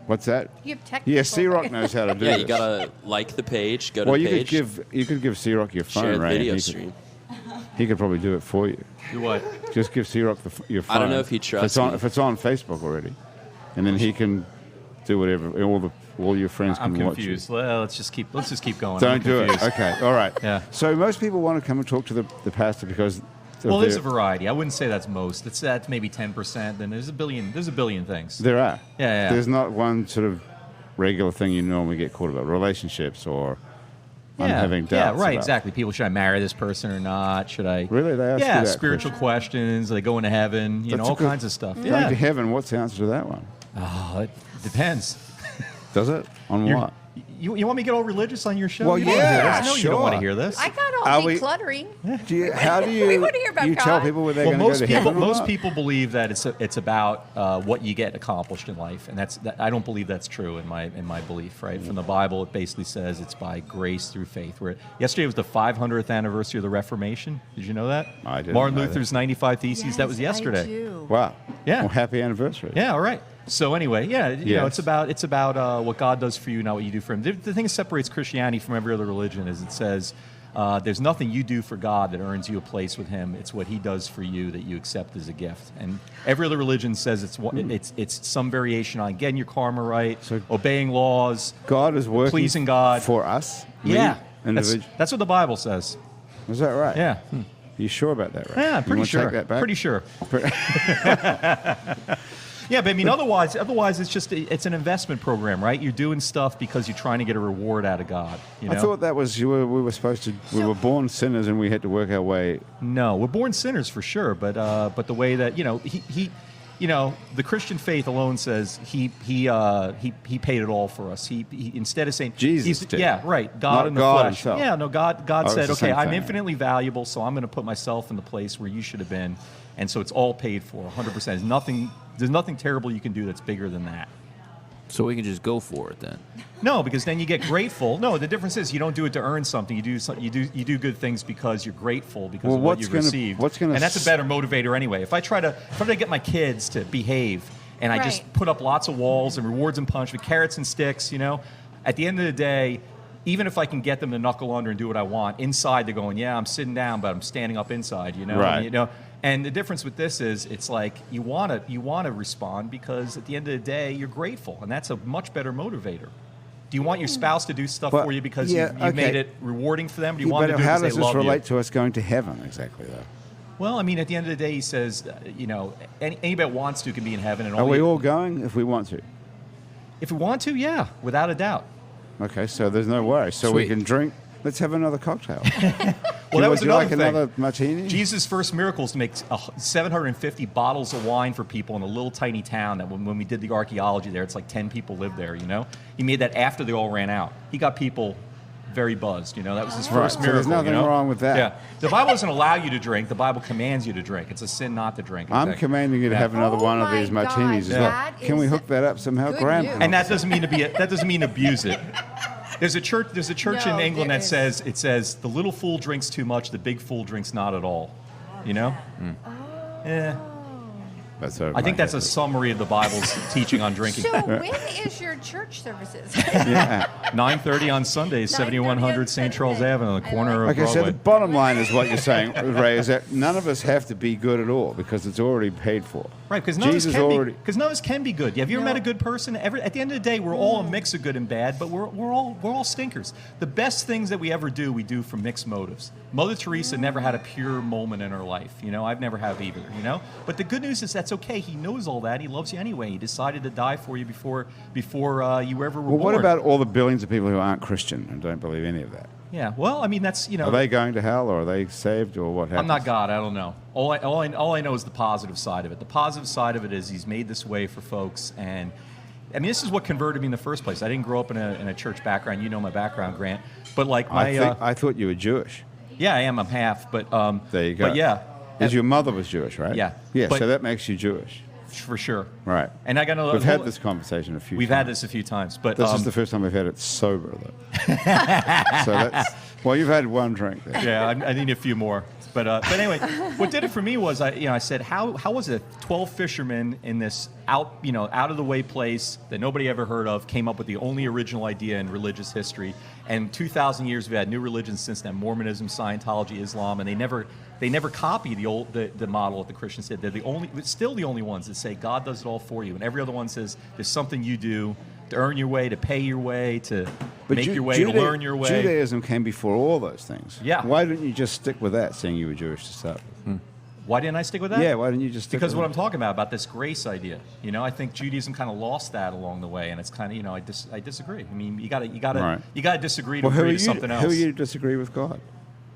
What's that? You have tech Yeah, people C-Rock back- knows how to do Yeah, this. you gotta like the page, go to Well, the you page, could give C-Rock your phone, share the right? video And stream. he could probably do it for you. Do what? Just give C-Rock your phone. I don't know if he trusts me. If it's on Facebook already, and then he can do whatever. All your friends I'm can watch confused. you. Well, let's just keep going. Don't I'm do it. confused. Okay, all right. Yeah. So most people want to come and talk to the pastor because. Well, there's a variety. I wouldn't say that's most. That's maybe 10%. Then there's a billion. There's a billion things. There are. Yeah. There's not one sort of regular thing you normally get caught about relationships or. I'm having doubts. Yeah, right, about. exactly. People, should I marry this person or not? Should I? Really? They ask you Yeah, that spiritual questions. Are they going to heaven? You know, That's a all good- kinds of stuff. Going Yeah. to heaven. What's the answer to that one? Oh, it depends. Does it? On You're- what? You want me to get all religious on your show? Well, You don't wanna hear yeah, this? No, you don't want to sure. hear this. I got Are all we- decluttering. How do you? We wanna hear about you tell God. people where they're Well, going to go to heaven. or most not? people believe that it's about what you get accomplished in life, and I don't believe that's true in my belief. Right from the Bible, it basically says it's by grace through faith. Where yesterday was the 500th anniversary of the Reformation. Did you know that? I didn't Martin know that. Luther's 95 Theses. that was Yes, yesterday. I do. Wow. Yeah. Well, happy anniversary. Yeah, all right. So anyway, yeah, you know, Yes. it's about what God does for you, not what you do for Him. The thing that separates Christianity from every other religion is it says there's nothing you do for God that earns you a place with Him. It's what He does for you that you accept as a gift. And every other religion says it's some variation on getting your karma right, So- obeying laws, God is working pleasing God. for us. Yeah, Me, individual. that's what the Bible says. Is that right? Yeah, You sure about that, right? yeah, You pretty wanna sure. Take that back? Pretty sure. Yeah, but I mean, otherwise, it's an investment program, right? You're doing stuff because you're trying to get a reward out of God. You know? I thought that was we were supposed to. We were born sinners and we had to work our way. No, we're born sinners for sure, but the way that he the Christian faith alone says he paid it all for us. He instead of saying Jesus did. Yeah, right. God Not in the God flesh. himself. Yeah, no. God it's said, the okay, same I'm thing. infinitely valuable, so I'm going to put myself in the place where you should have been, and so it's all paid for, 100%. There's nothing terrible you can do that's bigger than that. So we can just go for it then. No, because then you get grateful. No, the difference is you don't do it to earn something. You do good things because you're grateful because of what you've received. what's gonna and that's a better motivator anyway. If I try to get my kids to behave and I just Right. put up lots of walls and rewards and punishment, carrots and sticks, at the end of the day, even if I can get them to knuckle under and do what I want, inside they're going, yeah, I'm sitting down, but I'm standing up inside, Right. And the difference with this is, it's like you want to respond because at the end of the day, you're grateful, and that's a much better motivator. Do you want your spouse to do stuff But- for you because yeah, you made okay. it rewarding for them? Do you Yeah, want but to do it how because does they this love relate you? to us going to heaven exactly, though? Well, I mean, at the end of the day, he says, anybody that wants to can be in heaven. And Are we you- all going if we want to? If we want to, yeah, without a doubt. Okay, so there's no worry. So we Sweet. can drink. Let's have another cocktail. Well, that was Would you another like thing. another martini? Jesus' first miracle is to make 750 bottles of wine for people in a little tiny town that when we did the archaeology there, it's like 10 people lived there, He made that after they all ran out. He got people very buzzed, That was his Right, first so miracle, there's nothing wrong with that. Yeah. The Bible doesn't allow you to drink. The Bible commands you to drink. It's a sin not to drink. I'm commanding you to have another Oh one of my these martinis as God, well. that Can we is hook that up somehow, good Graham? news. And that doesn't mean abuse it. There's a church No, in England there that is. says the little fool drinks too much, the big fool drinks not at all. Yeah. That's over I think my that's a head. summary of the Bible's teaching on drinking. So when is your church services? Yeah. 9:30 on Sundays, 7100 St. Charles Avenue, on the corner of Okay, so Broadway. the bottom line is what you're saying, Ray, is that none of us have to be good at all because it's already paid for. Right, because none, Jesus of us already. can be good. Have you ever met a good person? At the end of the day, we're all a mix of good and bad, but we're all stinkers. The best things that we ever do, we do from mixed motives. Mother Teresa never had a pure moment in her life. I've never have either. But the good news is that's okay. He knows all that. He loves you anyway. He decided to die for you before you ever were Well, what born. about all the billions of people who aren't Christian and don't believe any of that? Yeah. Well, I mean, that's, Are they going to hell, or are they saved, or what happens? I'm not God. I don't know. All I know is the positive side of it. The positive side of it is he's made this way for folks. And, I mean, this is what converted me in the first place. I didn't grow up in a church background. You know my background, Grant. But, like, I thought you were Jewish. Yeah, I am. I'm half. But there you go. But, yeah. Because your mother was Jewish, right? Yeah. Yeah, But- so that makes you Jewish. For sure. Right. And I got We've had this conversation a few times. We've had this a few times. But This is the first time we've had it sober, though. So that's... Well, you've had one drink there. Yeah, I need a few more. But anyway, what did it for me was I said, how was it 12 fishermen in this out of the way place that nobody ever heard of came up with the only original idea in religious history, and 2,000 years we've had new religions since then, Mormonism, Scientology, Islam, and they never copy the model that the Christians did. They're still the only ones that say God does it all for you, and every other one says there's something you do to earn your way, to pay your way, to make your way, to learn your way. Judaism came before all those things. Yeah. Why didn't you just stick with that, saying you were Jewish to start with? Why didn't I stick with that? Yeah, why didn't you just stick Because with what it? I'm talking about this grace idea. I think Judaism kind of lost that along the way, and it's kind of, I disagree. I mean, you got to disagree to agree to something else. Who are you to disagree with God?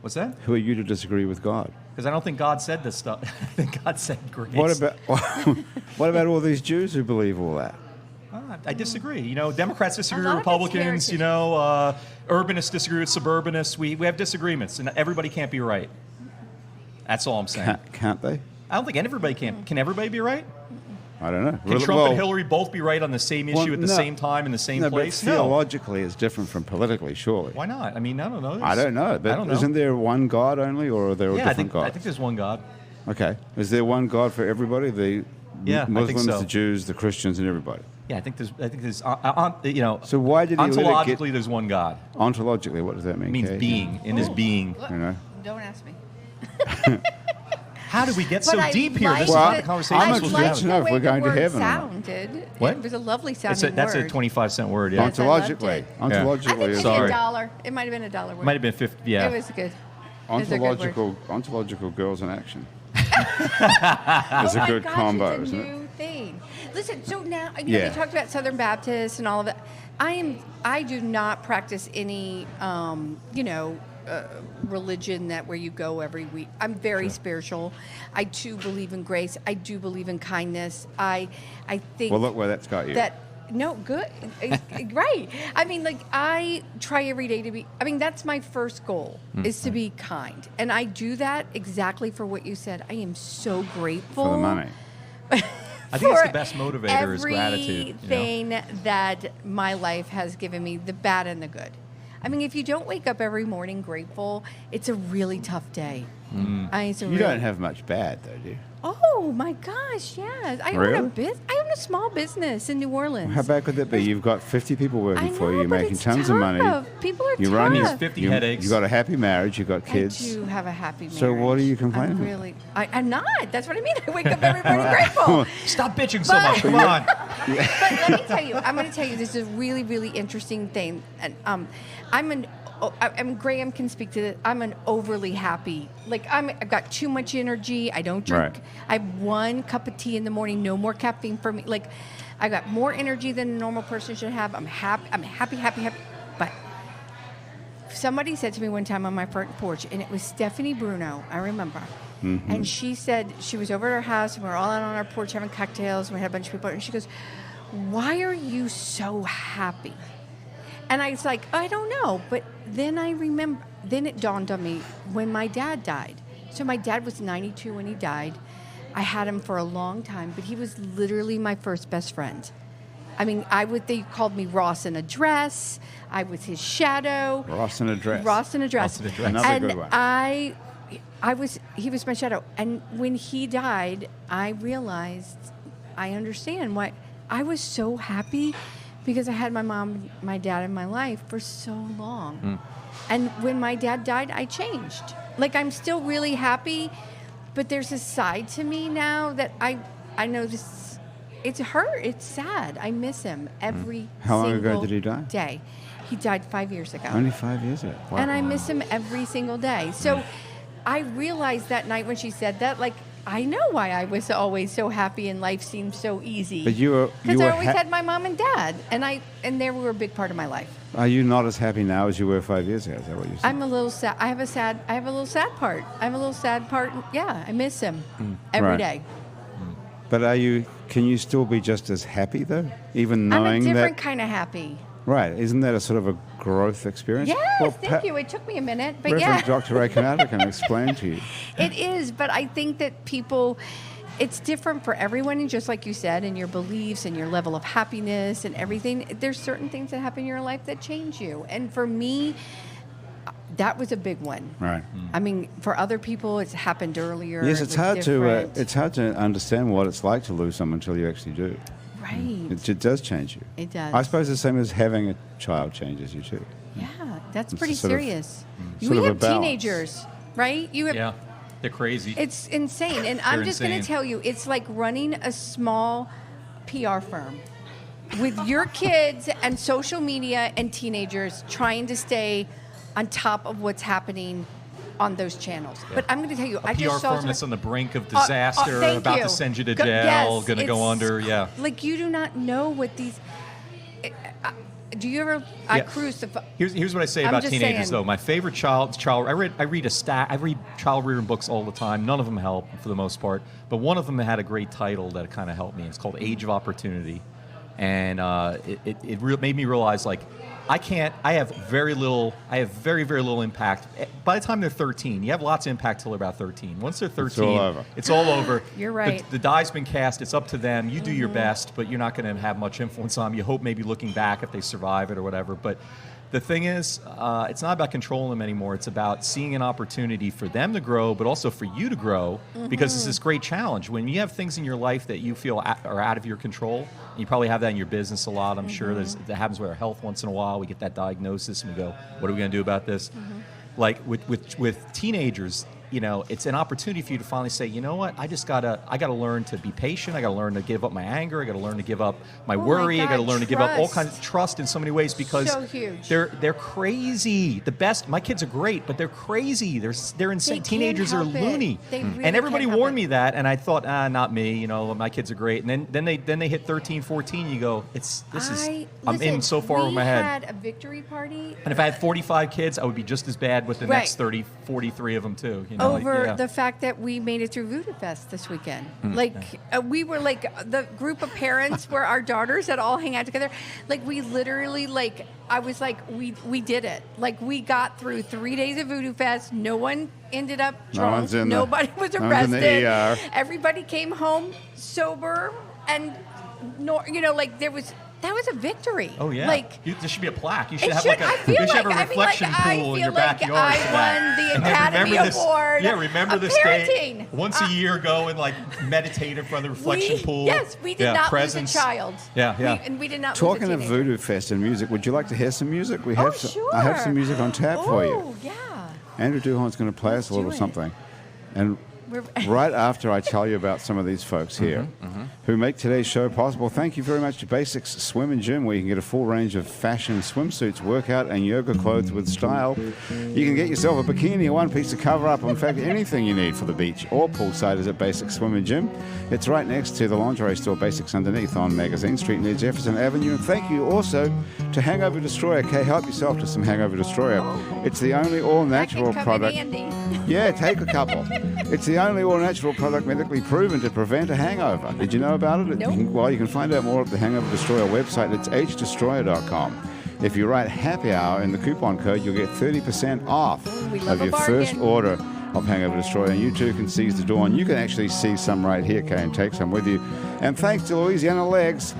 What's that? Who are you to disagree with God? Because I don't think God said this stuff. I think God said grace. What about all these Jews who believe all that? I disagree. Democrats disagree A with lot of it's Republicans. heritage. Urbanists disagree with suburbanists. We have disagreements, and everybody can't be right. That's all I'm saying. Can't they? I don't think everybody can. Can everybody be right? I don't know. Can Trump and Hillary both be right on the same issue at the same time in the same place? But theologically, it's different from politically, surely. Why not? I mean, I don't know. I don't know. But I don't know. Isn't there one God only, or are there different gods? I think there's one God. Okay. Is there one God for everybody? The Yeah, I think Muslims, so. the Jews, the Christians, and everybody. Yeah, I think there's So why did he let it get... ontologically there's one God. Ontologically, what does that mean? It means Kay? being, in his being. You know? Don't ask me. How did we get so But I deep here? liked This is Well, not the conversation I'm we're supposed to interested have. to know if the we're way going the to word heaven or not. sounded. What? It was a lovely sounding That's a word. 25-cent word, yeah. Yes, I loved Ontologically. it. Ontologically. I think maybe Sorry. $1. It might have been $1 word. Might have been 50, yeah. It was good. It was a good word. Ontological girls in action. It's Oh a my good gosh, combo, it's a isn't it? new thing. Listen, so now Yeah. we talked about Southern Baptists and all of that. I do not practice any religion where you go every week. I'm very spiritual. I too believe in grace. I do believe in kindness. I think Well, look where that's got you. No, good. Right. I mean, I try every day to be, that's my first goal, is to be kind. And I do that exactly for what you said. I am so grateful. For the money. I think it's the best motivator is gratitude. Everything that my life has given me, the bad and the good. I mean, if you don't wake up every morning grateful, it's a really tough day. You don't have much bad, though, do you? Oh my gosh, yes. I Really? own a small business in New Orleans. How bad could that be? You've got 50 people working I know, for you. You're but making it's tons of money. tough. People are You tough. run your, It's 50 headaches. You got a happy marriage. You got kids. I do have a happy marriage. So what are you complaining about? I'm not. That's what I mean. I wake up every morning grateful. Stop bitching so much. Come on. But let me tell you, I'm going to tell you, this is a really, really interesting thing. And Graham can speak to this. I'm an overly happy. I've got too much energy. I don't drink. Right. I have 1 cup of tea in the morning. No more caffeine for me. I got more energy than a normal person should have. I'm happy. I'm happy. But somebody said to me one time on my front porch, and it was Stephanie Bruno. I remember. Mm-hmm. And she said she was over at our house, and we were all out on our porch having cocktails, and we had a bunch of people. And she goes, "Why are you so happy?" And I was like, I don't know. But then then it dawned on me when my dad died. So my dad was 92 when he died. I had him for a long time, but he was literally my first best friend. I mean, they called me Ross in a dress. I was his shadow. Ross in a dress. Ross in a dress. Another good one. He was my shadow. And when he died, I realized, I understand why I was so happy, because I had my mom, my dad in my life for so long. And when my dad died, I changed. I'm still really happy, but there's a side to me now that I know this. It's hurt. It's sad. I miss him every How long ago single did he die? day. He died 5 years ago. Only 5 years ago. Wow. And I miss him every single day. So I realized that night when she said that, like, I know why I was always so happy and life seemed so easy. But you were because I always had my mom and dad, and they were a big part of my life. Are you not as happy now as you were 5 years ago? Is that what you're saying? I'm a little sad. I have a little sad part. Yeah, I miss him every day. But can you still be just as happy though, even knowing that? I'm a different kind of happy. Right, isn't that a sort of a growth experience? Yes, thank you. It took me a minute, but Rev Dr Ray Cannata can explain to you. It is, but I think that people, it's different for everyone, and just like you said, and your beliefs and your level of happiness and everything, there's certain things that happen in your life that change you. And for me, that was a big one. Right. I mean, for other people, it's happened earlier. Yes, it's hard to understand what it's like to lose someone until you actually do. Right. It does change you. It does. I suppose the same as having a child changes you too. Yeah, that's It's pretty sort of- serious. sort We of a have balance. teenagers, right? You have. Yeah, they're crazy. It's insane. And I'm just going to tell you, it's like running a small PR firm with your kids and social media and teenagers trying to stay on top of what's happening on those channels. Yeah. But I'm going to tell you, I PR just saw firm that's on the brink of disaster, thank about you. to send you to Go- jail, yes, going to go it's under. Yeah. Like, you do not know what these... do you ever... I Yeah. cruise the... Here's what I say I'm about just teenagers, saying. though. My favorite child. I read child rearing books all the time. None of them help for the most part, but one of them had a great title that kind of helped me. It's called Age of Opportunity, and it made me realize, like, I have very little impact. By the time they're 13, you have lots of impact till they're about 13. Once they're 13, it's all over. You're right. The die's been cast. It's up to them. You do your best, but you're not going to have much influence on them. You hope maybe looking back if they survive it or whatever. But the thing is, it's not about controlling them anymore. It's about seeing an opportunity for them to grow, but also for you to grow, because it's this great challenge. When you have things in your life that you feel are out of your control, and you probably have that in your business a lot, I'm sure that happens with our health once in a while. We get that diagnosis and we go, what are we going to do about this? Like with teenagers, you know, it's an opportunity for you to finally say, you know what, I gotta learn to be patient. I gotta learn to give up my anger. I gotta learn to give up my worry. God, I gotta learn to give up all trust. kinds of trust in so many ways, because So huge. they're crazy. The best. My kids are great, but they're crazy. They're insane. can't Teenagers are help it. loony. They really and everybody can't help warned it. me that, and I thought, not me. You know, my kids are great. And then they hit 13, 14. You go, I'm in so far over my head. We had a victory party. And if I had 45 kids, I would be just as bad with the Right. next 30, 43 of them too. You know, Over yeah. the fact that we made it through Voodoo Fest this weekend. Like, we were like, the group of parents where our daughters that all hang out together, like, we literally, like, I was like, we did it. Like, we got through 3 days of Voodoo Fest. No one ended up drunk. Nobody was no one's in arrested. the ER. Everybody came home sober, and, that was a victory. Oh yeah, Like, there should be a plaque. You it should have should- like I feel you should have a like- I mean, like, reflection I pool in feel your like backyard. I for that. won the And then Academy remember this- Award Yeah, remember of this day. parenting. Once a year, go and like meditate in front of the reflection pool. Yes, we did not presents. lose a child. Yeah, yeah. And we did not Talking lose a of teenager. Voodoo Fest and music, would you like to hear some music? We Oh, have sure. I have some music on tap for you. Oh, yeah. Andrew Duhon's going to play us a little do it. something. And We're- right after I tell you about some of these folks here who make today's show possible, thank you very much to Basics Swim and Gym, where you can get a full range of fashion swimsuits, workout, and yoga clothes with style. You can get yourself a bikini, a one-piece to cover up, in fact, anything you need for the beach or poolside is at Basics Swim and Gym. It's right next to the lingerie store Basics underneath on Magazine Street near Jefferson Avenue. And thank you also to Hangover Destroyer. Okay, help yourself to some Hangover Destroyer. It's the only all-natural That can come product. in handy. Yeah, take a couple. It's the only all-natural product medically proven to prevent a hangover. Did you know about it? Nope. You can find out more at the Hangover Destroyer website. It's hdestroyer.com. If you write Happy Hour in the coupon code, you'll get 30% off we love of a your first bargain. order of Hangover Destroyer. And you too can seize the dawn. You can actually see some right here, Kay, and take some with you. And thanks to Louisiana Legs,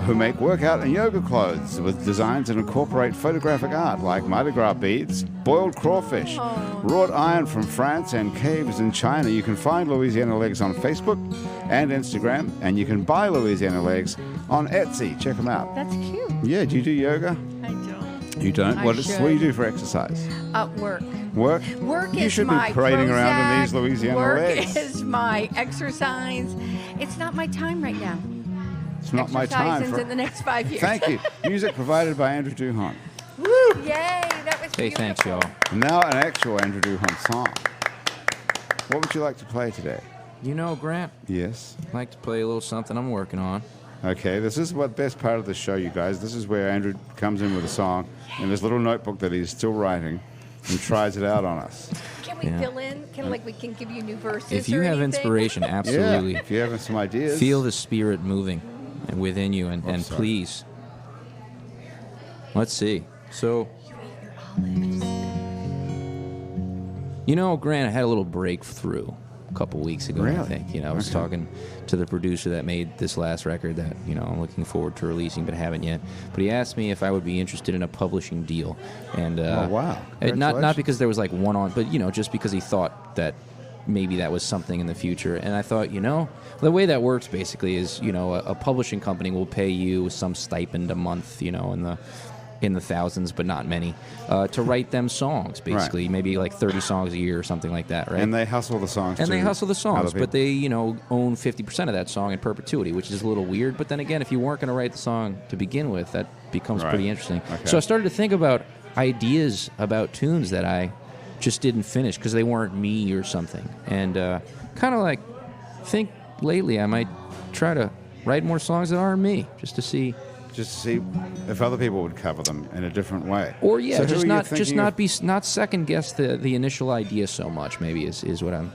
who make workout and yoga clothes with designs that incorporate photographic art like Mardi Gras beads, boiled crawfish, wrought iron from France, and caves in China. You can find Louisiana Legs on Facebook and Instagram, and you can buy Louisiana Legs on Etsy. Check them out. That's cute. Yeah, do you do yoga? I don't. You don't? I What do you should. do for exercise? Work. Work? Work You is should my be parading around in Prozac. these Louisiana Work Legs. is my exercise. It's not my time right now. It's not my time Exercising's for... in the next 5 years. Thank you. Music provided by Andrew Duhon. Yay, that was Hey, beautiful. thanks, y'all. Now an actual Andrew Duhon song. What would you like to play today? You know, Grant, Yes. I'd like to play a little something I'm working on. Okay, this is what best part of the show, you guys. This is where Andrew comes in with a song in this little notebook that he's still writing and tries it out on us. Can we fill in? We can give you new verses. If you or have anything? inspiration, absolutely. Yeah, if you have some ideas. Feel the spirit moving within you, and sorry. please. Let's see. So, you know, Grant, I had a little breakthrough a couple weeks ago, Really? I think. I was talking to the producer that made this last record that, I'm looking forward to releasing but haven't yet. But he asked me if I would be interested in a publishing deal. And Oh, wow. not because there was like one on, but, just because he thought that maybe that was something in the future. And I thought, the way that works basically is, a publishing company will pay you some stipend a month, in the thousands, but not many, to write them songs, basically. Right. Maybe like 30 songs a year or something like that, right? And they hustle the songs, And to they hustle the songs, other but people. they, own 50% of that song in perpetuity, which is a little weird. But then again, if you weren't going to write the song to begin with, that becomes Right. pretty interesting. Okay. So I started to think about ideas about tunes that I just didn't finish because they weren't me or something. And kind of like think lately I might try to write more songs that aren't me, just to see. Just to see if other people would cover them in a different way. Or yeah, So who just are you not thinking of? second guess the initial idea so much. Maybe is what I'm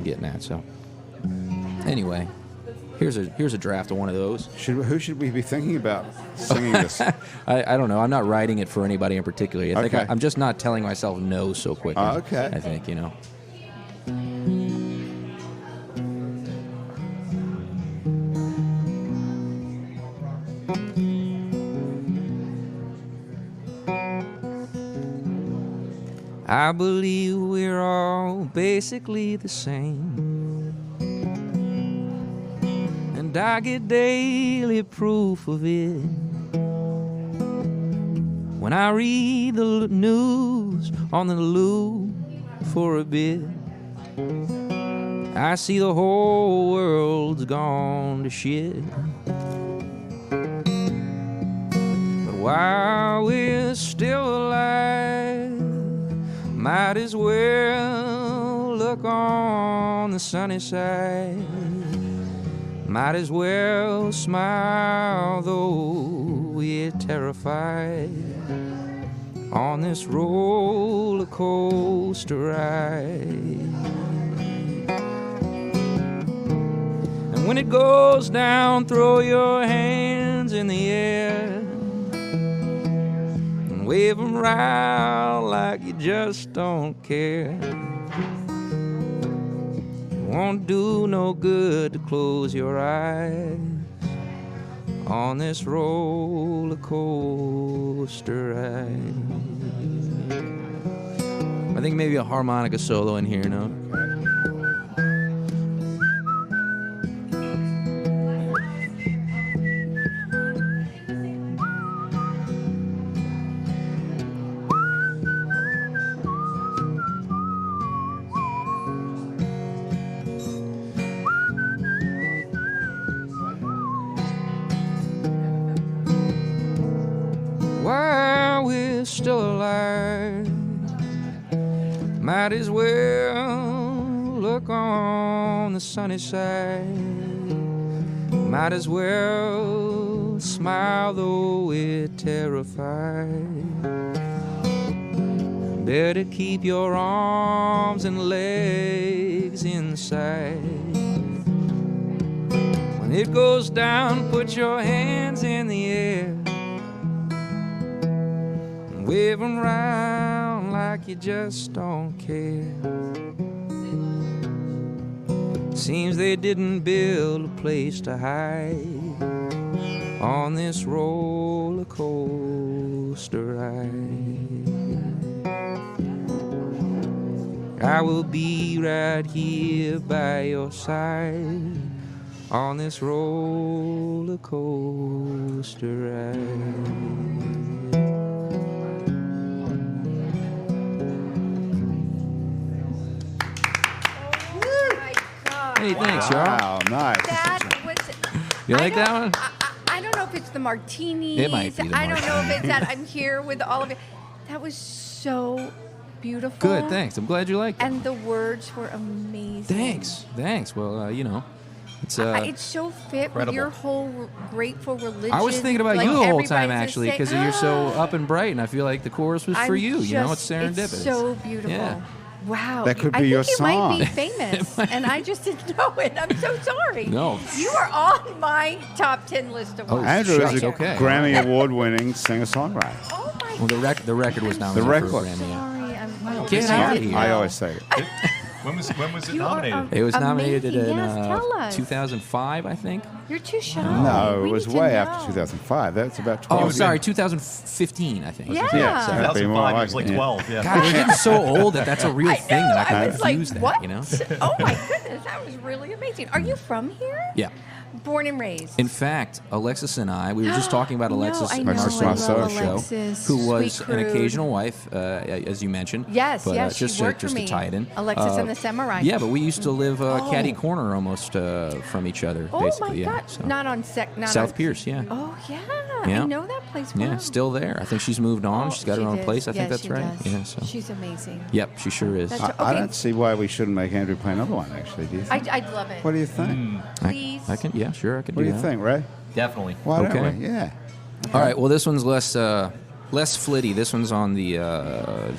getting at. So anyway, here's a draft of one of those. Who should we be thinking about singing this? I don't know. I'm not writing it for anybody in particular. I think Okay. I'm just not telling myself no so quickly. Okay. I think I believe we're all basically the same, and I get daily proof of it when I read the news on the loop for a bit. I see the whole world's gone to shit, but while we're still alive, might as well look on the sunny side. Might as well smile, though we're terrified, on this roller coaster ride. And when it goes down, throw your hands in the air and wave them around like you just don't care. It won't do no good to close your eyes on this roller coaster ride. I think maybe a harmonica solo in here, no? While we're still alive, might as well look on the sunny side. Might as well smile, though we're terrified. Better keep your arms and legs inside. When it goes down, put your hands in the air, wave them round like you just don't care. Seems they didn't build a place to hide on this roller coaster ride. I will be right here by your side on this roller coaster ride. Hey, thanks, y'all. Wow, nice. That was. You like I that don't- one? I don't know if it's the martinis. It might be the I don't know if martinis. it's that I'm here with all of it. That was so beautiful. Good, thanks. I'm glad you liked it. And the words were amazing. Thanks. Well, it's it's so fit incredible. with your whole grateful religion. I was thinking about like you the whole time, everybody's actually, just because saying, you're so up and bright, and I feel like the chorus was for you. It's serendipitous. It's so beautiful. Yeah. Wow. That could be I your think song. you might be famous, and I just didn't know it. I'm so sorry. No. You are on my top 10 list of artists. Andrew is a Okay. Grammy Award-winning singer-songwriter. Oh, my Well, the record was nominated record. for a Grammy. Yeah. Sorry. I'm Get out of here. I always say it. When was it You are, nominated? It was nominated amazing. in Yes, tell us. 2005, I think. You're too shy. No, We it was need to way know. after 2005. That's about 12 Oh, years. sorry, 2015, I think. Yeah. Yeah, so that'd be more 2005, it was like it. 12. Yeah. God, we're getting so old that's a real I thing know. that I I can was like, confuse that, what? you know? Oh my goodness, that was really amazing. Are you from here? Yeah. Born and raised. In fact, Alexis and I, we were just talking about No, Alexis I in know, our I summer love show, Alexis. who was Sweet an crude. occasional wife, as you mentioned. Yes, but, yes, just she worked just for to me. tie it in. Alexis and the Samurai. Yeah, but we used to live catty Oh. corner almost from each other, Oh basically. my yeah. God! So. Not on not South on, Pierce, yeah. Oh yeah. Yeah. I know that place Yeah, well. still there. I think she's moved on. Oh, She's got her she own does. place. I think Yes, that's she right. does. Yeah. So. She's amazing. Yep, she sure is. That's- I Okay. don't see why we shouldn't make Andrew play another one, actually. Do you think? I'd love it. What do you think? Please. I can. Yeah, sure. I can What do do you that. think, Ray? Definitely. Why Okay. don't we? Yeah. All right. Well, this one's less flitty. This one's on the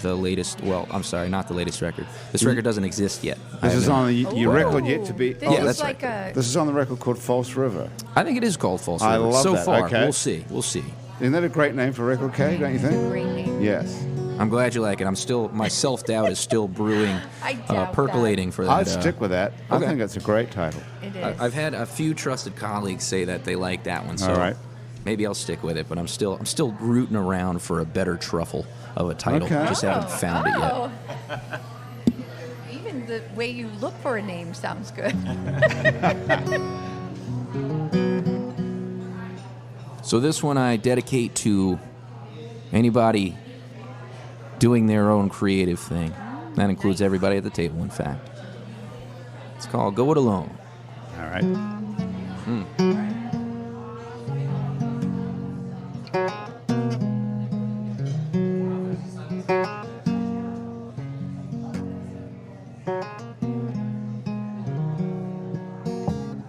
latest. Well, I'm sorry, not the latest record. This record doesn't exist yet. This is on your Ooh. record yet to be. This Yeah, is that's like This is on the record called False River. I think it is called False I River. love so that. far, Okay. we'll see. We'll see. Isn't that a great name for a record, Kay? Don't you a think? great name. Yes. I'm glad you like it. My self-doubt is still brewing, I doubt percolating for that. I'd stick with that. okay. I think it's a great title. It is. I've had a few trusted colleagues say that they like that one, so All right. maybe I'll stick with it. But I'm still rooting around for a better truffle of a title. Okay. Just haven't found it yet. Oh. Even the way you look for a name sounds good. So this one I dedicate to anybody doing their own creative thing. That includes everybody at the table, in fact. It's called Go It Alone. All right.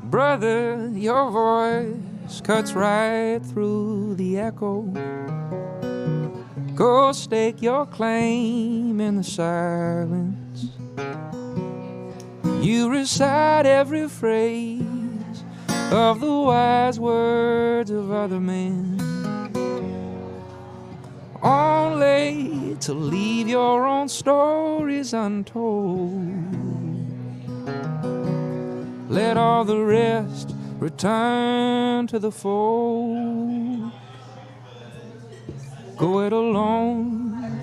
Brother, your voice cuts right through the echo. Go stake your claim in the silence. You recite every phrase of the wise words of other men, only to leave your own stories untold. Let all the rest return to the fold. Go it alone.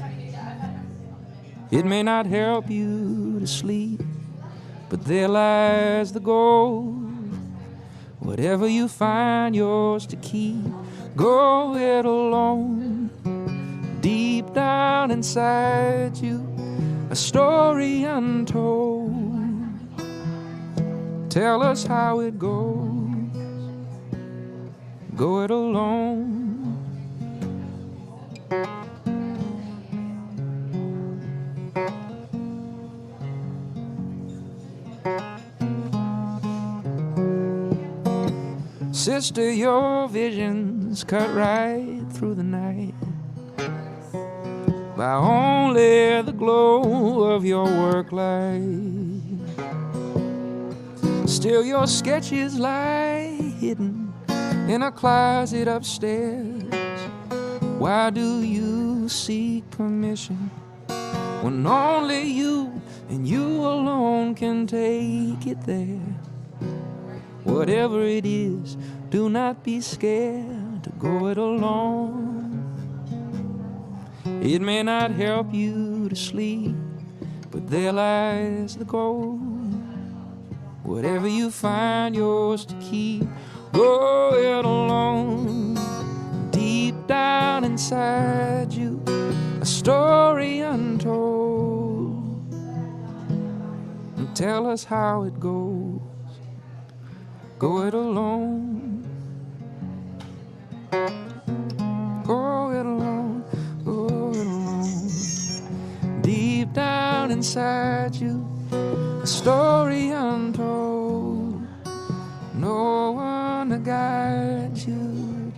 It may not help you to sleep, but there lies the gold. Whatever you find yours to keep, go it alone. Deep down inside you, a story untold. Tell us how it goes. Go it alone. Sister, your visions cut right through the night by only the glow of your work light. Still your sketches lie hidden in a closet upstairs. Why do you seek permission when only you and you alone can take it there? Whatever it is, do not be scared to go it alone. It may not help you to sleep, but there lies the gold. Whatever you find yours to keep, go it alone. Deep down inside you, a story untold. And tell us how it goes. Go it alone. Go it alone. Go it alone. Deep beside you, a story untold, no one to guide you.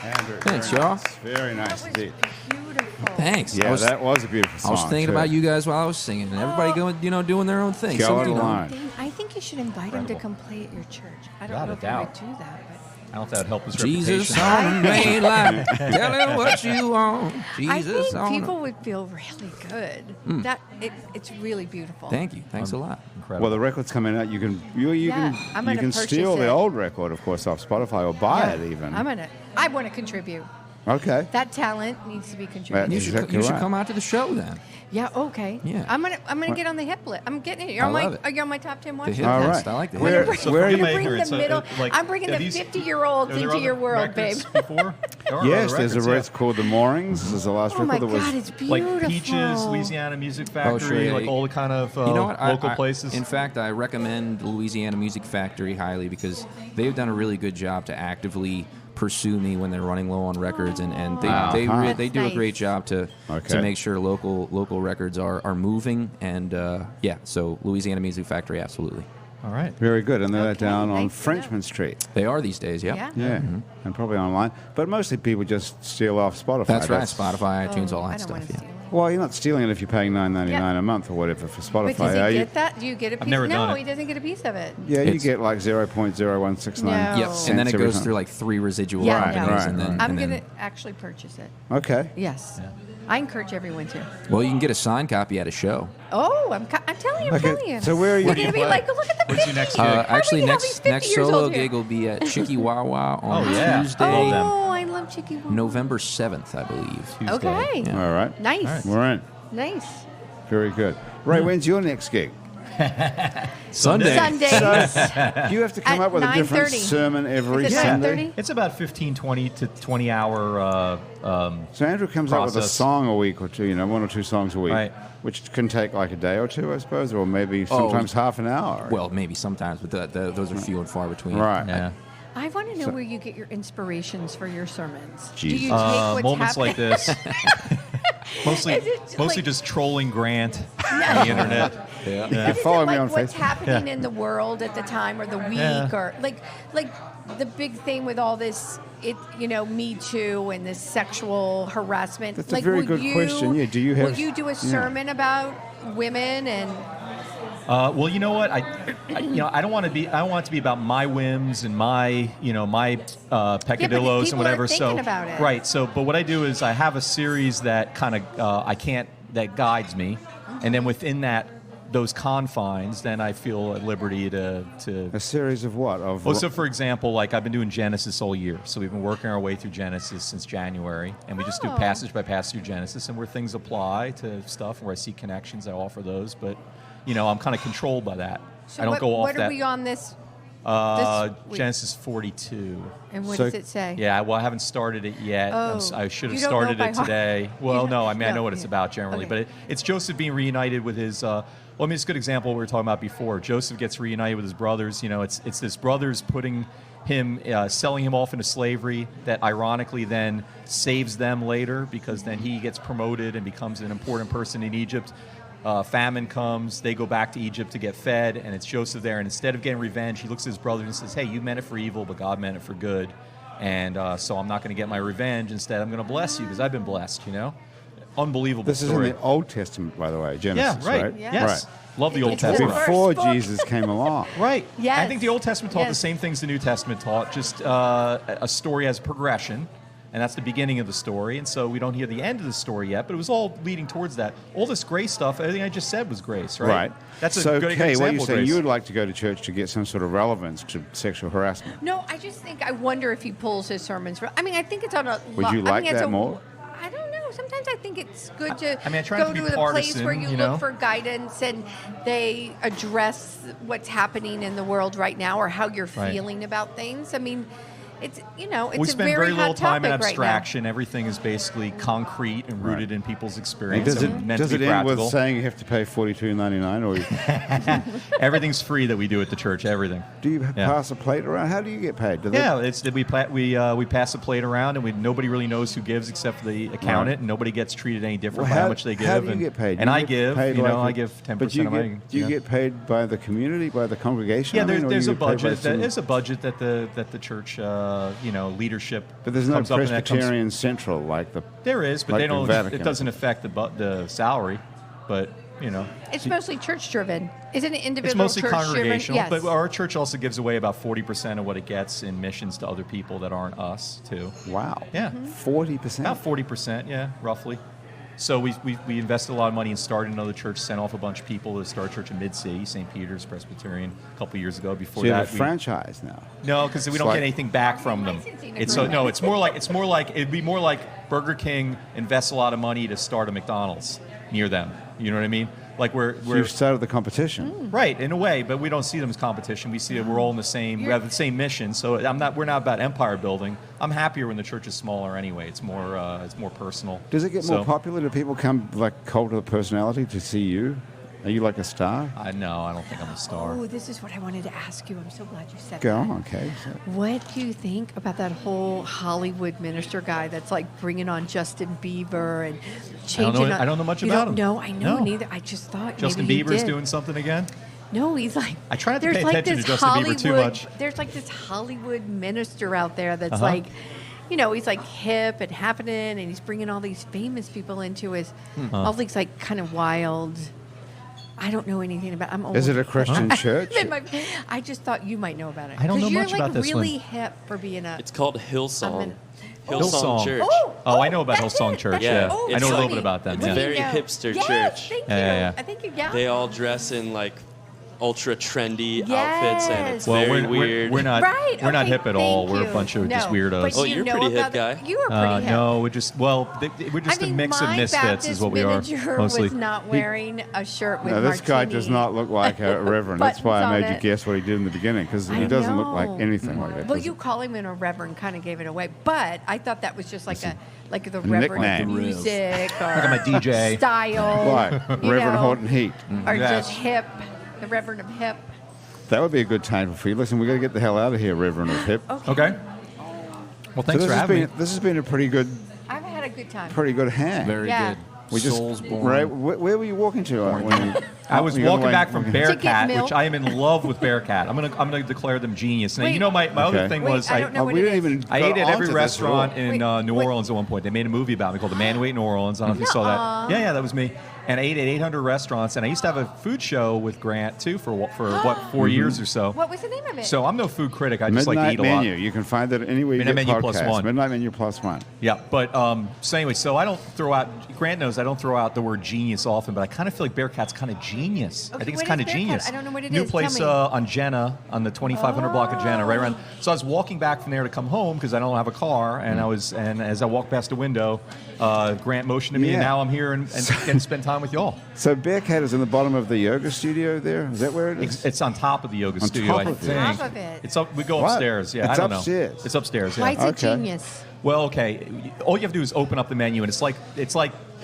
Andrew, Thanks, very y'all. nice. Very nice That was indeed. beautiful. Thanks. Yeah, that was a beautiful song. I was thinking too. about you guys while I was singing, and everybody going, doing their own thing. Go So, it alone. I think you should invite him to come play at your church. I don't Without know a if he doubt. would do that, but I don't know if that would help his Jesus reputation. on the main line, tell him what you want. I Jesus think on the... people would feel really good. It's really beautiful. Thank you. Thanks a lot. Incredible. Well, the record's coming out. You can I'm gonna can purchase steal the it. old record, of course, off Spotify or buy Yeah, it even. I want to contribute. Okay. That talent needs to be contributed. You Exactly should right. come out to the show then. Yeah. Okay. Yeah. I'm gonna get on the hit list. I'm getting it. You're I on love my. it. Are you on my top 10 watch The hit list? All list. right. I like the Where- hit list. where are I'm you- gonna bring the middle. I'm bringing the 50-year-olds into your world, babe. Before? Yes, there's a record called The Moorings. This is the last Oh my record that was. God, it's beautiful. Like Peaches, Louisiana Music Factory, sure, yeah. like all the kind of You know what? local places. In fact, I recommend Louisiana Music Factory highly because they've done a really good job to actively pursue me when they're running low on records, and they That's do a great nice. job to make sure local records are moving, and so Louisiana Music Factory, absolutely. all right. Very good. And they're Okay, down on nice to know. Frenchman Street. They are these days, Yeah. Yeah. And probably online. But mostly people just steal off Spotify. That's right. Spotify, iTunes, all I that don't want stuff. to Yeah. steal it. Well, you're not stealing it if you're paying $9.99 Yeah. a month or whatever for Spotify. But does are he you? get that? Do you get a piece? never no, done it. he doesn't get a piece of it. Yeah, you It's- get like 0.0169. No. Yep. And then it every goes time. through like 3 residual Yeah, companies, right, and then right. I'm and then- going to actually purchase it. Okay. Yes. I encourage everyone to. Well, you can get a signed copy at a show. Oh, I'm telling you, I'm Okay, telling you. so where are you- You're Where do going to you be play? like, look at the Where's 50. your next gig? Actually, How many 50 next years solo old here? gig will be at Chicky Wawa on Oh, yeah. Tuesday, Love them. Oh, I love Chicky Wawa. November 7th, I believe. Tuesday. Okay. Yeah. All right. Nice. We're in. Nice. Very good. Ray, when's your next gig? Sunday. Sundays. Do you have to come At up with a different 9:30. sermon every Is it Sunday? 9:30? It's about 15, 20 to 20 hour. So Andrew comes up with a Process. song a week or two, 1 or 2 songs a week, Right. which can take like a day or two, I suppose, or maybe sometimes half an hour. Well, maybe sometimes, but those are few and far between. right. Yeah. I want to know where you get your inspirations for your sermons. Do Jesus. you take what's Moments happening? like this. mostly Is it like- just trolling Grant on the internet. Yeah, Is follow it me like on what's Facebook. happening in the world at the time or the week Yeah. or like the big thing with all this Me Too and this sexual harassment. That's a like, very will good you- question. Yeah, do you have- Will you do a sermon about women and Well, you know what? I don't want to be. I don't want it to be about my whims and my peccadillos people and whatever. are thinking So about it. right. So, but what I do is I have a series that kind of that guides me, and then within those confines, then I feel at liberty to A series of what? Of Well, so for example, like I've been doing Genesis all year. So we've been working our way through Genesis since January, and we just do Oh. passage by passage through Genesis, and where things apply to stuff, where I see connections, I offer those. But I'm kind of controlled by that. so I don't what, go off what that. are we on this week? Genesis 42. And what So- does it say? Yeah, well, I haven't started it yet. Oh. I should have You don't know started by it heart? today. Well, You no, don't- I know what no, it's yeah. about generally, Okay. but it's Joseph being reunited with his. It's a good example of what we were talking about before. Joseph gets reunited with his brothers. It's this brothers putting him, selling him off into slavery that ironically then saves them later because then he gets promoted and becomes an important person in Egypt. Famine comes, they go back to Egypt to get fed, and it's Joseph there. And instead of getting revenge, he looks at his brother and says, "Hey, you meant it for evil, but God meant it for good. And so I'm not going to get my revenge. Instead, I'm going to bless you because I've been blessed." Unbelievable this is in story. the Old Testament, by the way, Genesis, Yeah, right. right? Yeah. Yes. Love the Old It's the Testament. first Before book. Jesus came along. Right. Yes. I think the Old Testament taught the Yes. same things the New Testament taught, just a story has progression, and that's the beginning of the story. And so we don't hear the end of the story yet, but it was all leading towards that. All this grace stuff, everything I just said was grace, right? Right. That's a so, good Kay, example what you're of saying, grace. you would like to go to church to get some sort of relevance to sexual harassment. No, I just think I wonder if he pulls his sermons. I mean, I think it's on a. Would you like that more? I don't know. Sometimes I think it's good to I try go not to be to a place partisan, where you look for guidance and they address what's happening in the world right now or how you're Right. feeling about things. I mean, it's it's we a spend very very little hot time in topic right abstraction. Everything is basically concrete and rooted in people's experience. Does and meant it to be end with practical. saying you have to pay $42.99, or Everything's free that we do at the church. Everything. do you pass a plate around? How do you get paid? Do they- Yeah, we pass the plate around, and nobody really knows who gives except for the accountant, and nobody gets treated any different by how much they give. How do you get paid? And You I get give, paid I give 10% But of my. do you get paid by the community, by the congregation? Yeah, I mean, or there's you a get paid by budget. some- There's a budget that the church, leadership. But there's no comes up and that comes- Presbyterian Central like the. There is, but like they the don't. Vatican. It doesn't affect the salary, but It's mostly church driven. Isn't it individual it's mostly church congregational. driven? Yes. But our church also gives away about 40% of what it gets in missions to other people that aren't us too. Wow. Yeah. 40%. About 40%, yeah, roughly. So we invested a lot of money in starting another church, sent off a bunch of people to start a church in Mid-City, St. Peter's Presbyterian, a couple of years ago. Before So you that, have a franchise now. no, because we It's don't like- get anything back from them. Licensing It's agreement. it's more like it'd be more like Burger King invests a lot of money to start a McDonald's near them. You know what I mean? Like So you've started the competition. right in a way, but we don't see them as competition. We see that we're all in the same, we have the same mission. So we're not about empire building. I'm happier when the church is smaller anyway. It's more personal. Does it get So- more popular? Do people come like cult of the personality to see you? Are you like a star? I don't think I'm a star. Oh, this is what I wanted to ask you. I'm so glad you said Go that. on, okay. So- What do you think about that whole Hollywood minister guy that's like bringing on Justin Bieber and changing? I don't know much You about don't him. know? I know No. neither. I just thought Justin maybe he Bieber's did. doing something again? No, he's like. I try not to there's pay like attention this to Justin Bieber too Hollywood- much. There's like this Hollywood minister out there that's Uh-huh. like, he's like hip and happening, and he's bringing all these famous people into his all these like kind of wild. I don't know anything about. I'm old. Is it a Christian church? I just thought you might know about it. I don't know 'Cause you're much like about this really one. hip for being a. It's called Hillsong. Oh. Hillsong Church. Oh, I know about that's Hillsong it, Church, that's yeah. it. Oh, I know a tell little me. bit about them, It's yeah. What do you very know? hipster Yes, church. Thank you. Yeah. I think you They all dress in like ultra trendy Yes. outfits, and it's Well, very we're weird. not Right. we're not okay, hip at all. thank We're you. a bunch of just No, weirdos. but Oh, you you're a know pretty hip about the- guy. You are pretty hip. No, we're just a mix of my misfits Baptist is what we are manager mostly. was not wearing a shirt with No, this guy martini. does not look like a reverend. That's why I Buttons made on you it. guess what he did in the beginning, because I he doesn't look know. like anything like that. Well, does you he? calling him a reverend kind of gave it away, but I thought that was just like the nickname. reverend of Like music or I'm a DJ. style, Right, you Reverend know, Horton Heat. or Yes. just hip, the reverend of hip. That would be a good title for you. Listen, we got to get the hell out of here, Reverend of Hip. Okay. Well, thanks for having me. This has been a pretty good I've had a good time. hang. Very Yeah. good. We just Souls born. Ray, where were you walking to? When you, I was you got walking away- back from okay. Bearcat, milk? which I am in love with Bearcat. I'm gonna declare them genius. Now, Wait. my other Okay. thing Wait, was I don't know what we it didn't is. even. I got ate at every onto this restaurant at all. in Wait, New wait. Orleans at one point. They made a movie about me called The Man Who Ate New Orleans. I don't know if you saw that. Yeah, that was me. And I ate at 800 restaurants. And I used to have a food show with Grant too for what 4 years or so. What was the name of it? So I'm no food critic. I just like to Midnight eat a lot. Menu. You can find that anywhere you Midnight get Menu podcasts. +1. Midnight Menu +1. Yeah, but so anyway, so I don't throw out. Grant knows I don't throw out the word genius often, but I kind of feel like Bearcat's kind of genius. Okay, I think what it's kind is of Bearcat? genius. I don't know what it New is. place Tell me. on Jenna, on the 2500 block of Jenna, right around. So I was walking back from there to come home because I don't have a car, and as I walked past the window, Grant motioned to me, and Yeah. now I'm here and getting to spend time with y'all. So Bearcat is in the bottom of the yoga studio there? Is that where it is? It's on top of the yoga On studio, top I of it. think. Top of it. It's up. We go What? upstairs. Yeah, It's I don't upstairs. know. It's upstairs. Yeah. Why is it Okay. genius? Well, okay. All you have to do is open up the menu, and it's like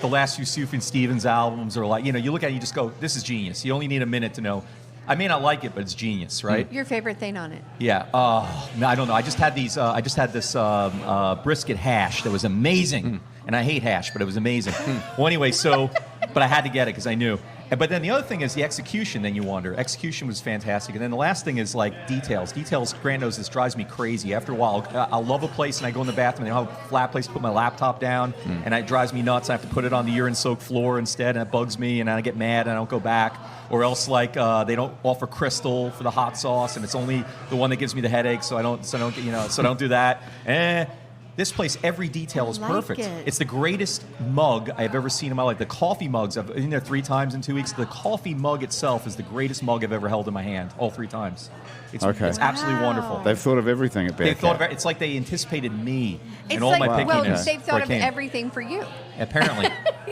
the last few Sufjan Stevens albums, or like you look at it, and you just go, "This is genius." You only need a minute to know. I may not like it, but it's genius, right? Your favorite thing on it? Yeah. No, I don't know. I just had these. I just had this brisket hash that was amazing, and I hate hash, but it was amazing. Well, anyway, but I had to get it because I knew. But then the other thing is the execution. Then you wonder. Execution was fantastic, and then the last thing is like details. Details. Grant knows this drives me crazy. After a while, I'll love a place, and I go in the bathroom, and I have a flat place to put my laptop down, and it drives me nuts. I have to put it on the urine-soaked floor instead, and it bugs me, and I get mad, and I don't go back. Or else, like they don't offer Crystal for the hot sauce, and it's only the one that gives me the headache, so I don't do that. This place, every detail is like perfect. it. It's the greatest mug I've ever seen in my life. The coffee mugs, I've been there 3 times in 2 weeks. The coffee mug itself is the greatest mug I've ever held in my hand, all 3 times. It's absolutely Wow. wonderful. They've thought of everything at They Bearcat. thought of it's like they anticipated me It's and all like, my well, pickiness. they've before I thought of came. everything for you. Apparently.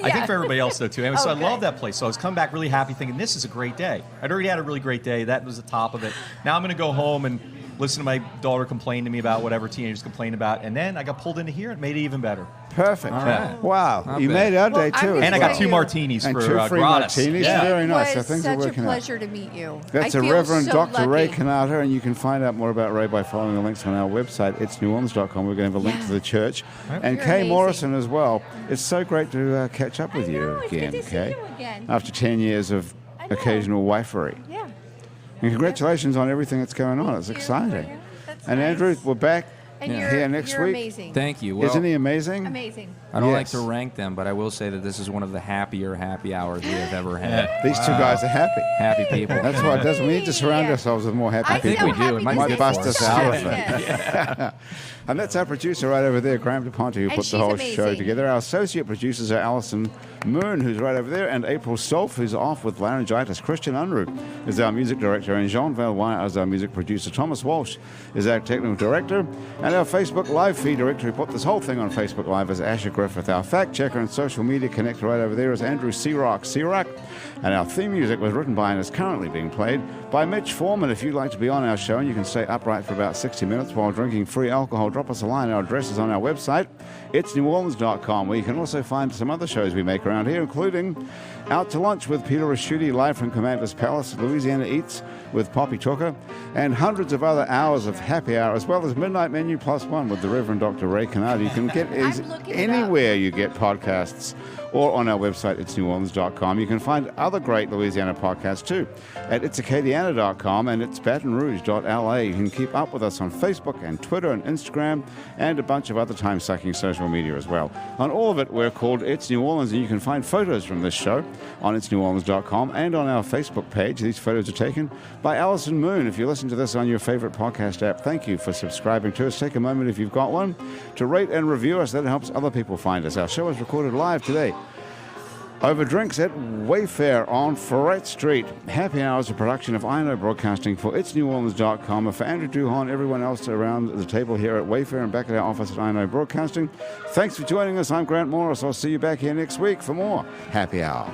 I think for everybody else, though, too. Anyway, so I Okay. love that place. So I was coming back really happy thinking, this is a great day. I'd already had a really great day. That was the top of it. Now I'm going to go home and listen to my daughter complain to me about whatever teenagers complain about, and then I got pulled into here and made it even better. Perfect. right. Wow. Not You bad. made our day, Well, too. I'm as And I well. got 2 martinis And for 2 free gratis. martinis. Yeah. Very nice. It So was things are such a working out. pleasure to meet you. That's I a feel Reverend so Dr. Ray lucky. Cannata, and you can find out more about Ray by following the links on our website, itsneworleans.com. We're going to have a link Yeah. to the church. And You're Kay amazing. Morrrison as well. It's so great to catch up with you it's again, good to see Kay. you again. After 10 years of I know. occasional wifery. Yeah. And congratulations on everything that's going on. It's Thank you. exciting. That's And nice. Andrew, we're back And here next you're week. amazing. Thank you. Well, Isn't he amazing? Amazing. I don't like Yes. to rank them, but I will say that this is one of the happier happy hours we have ever had. These 2 guys are happy. Happy people. That's what it does. We need to surround Yeah. ourselves with more happy I'm people. think we do. It might happy be to good say for us. so. Bust us out. Yes. And that's our producer right over there, Graham DePonte, who And put the she's whole show amazing. together. Our associate producers are Alison Moon, who's right over there, and April Stolf, who's off with laryngitis. Christian Unruh is our music director, and Jean Valois is our music producer. Thomas Walsh is our technical director, and our Facebook Live feed director, who put this whole thing on Facebook Live, is Asher Griffith. Our fact checker and social media connector right over there is Andrew Searock. And our theme music was written by and is currently being played by Mitch Foreman. If you'd like to be on our show and you can stay upright for about 60 minutes while drinking free alcohol, drop us a line. Our address is on our website, itsneworleans.com, where you can also find some other shows we make around here, including Out to Lunch with Peter Raschuti, live from Commander's Palace, Louisiana Eats with Poppy Tucker, and hundreds of other hours of happy hour, as well as Midnight Menu Plus One with the Reverend Dr. Ray Cannata. You can get looking it up. anywhere you get podcasts, or on our website, itsneworleans.com. You can find other great Louisiana podcasts too at itsacadiana.com and itsbatonrouge.la. You can keep up with us on Facebook and Twitter and Instagram and a bunch of other time-sucking social media as well. On all of it, we're called It's New Orleans, and you can find photos from this show on itsneworleans.com and on our Facebook page. These photos are taken by Alison Moon. If you listen to this on your favorite podcast app, thank you for subscribing to us. Take a moment, if you've got one, to rate and review us. That helps other people find us. Our show is recorded live today over drinks at Wayfare on Freret Street. Happy Hour is a production of I Know Broadcasting for itsneworleans.com. And for Andrew Duhon, everyone else around the table here at Wayfare and back at our office at I Know Broadcasting, thanks for joining us. I'm Grant Morris. I'll see you back here next week for more Happy Hour.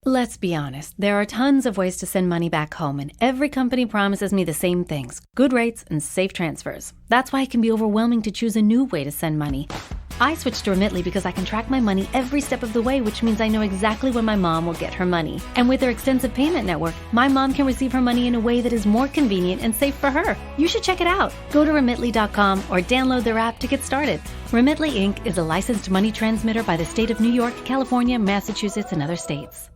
Let's be honest, there are tons of ways to send money back home, and every company promises me the same things: good rates and safe transfers. That's why it can be overwhelming to choose a new way to send money. I switched to Remitly because I can track my money every step of the way, which means I know exactly when my mom will get her money. And with their extensive payment network, my mom can receive her money in a way that is more convenient and safe for her. You should check it out. Go to Remitly.com or download their app to get started. Remitly Inc. is a licensed money transmitter by the state of New York, California, Massachusetts, and other states.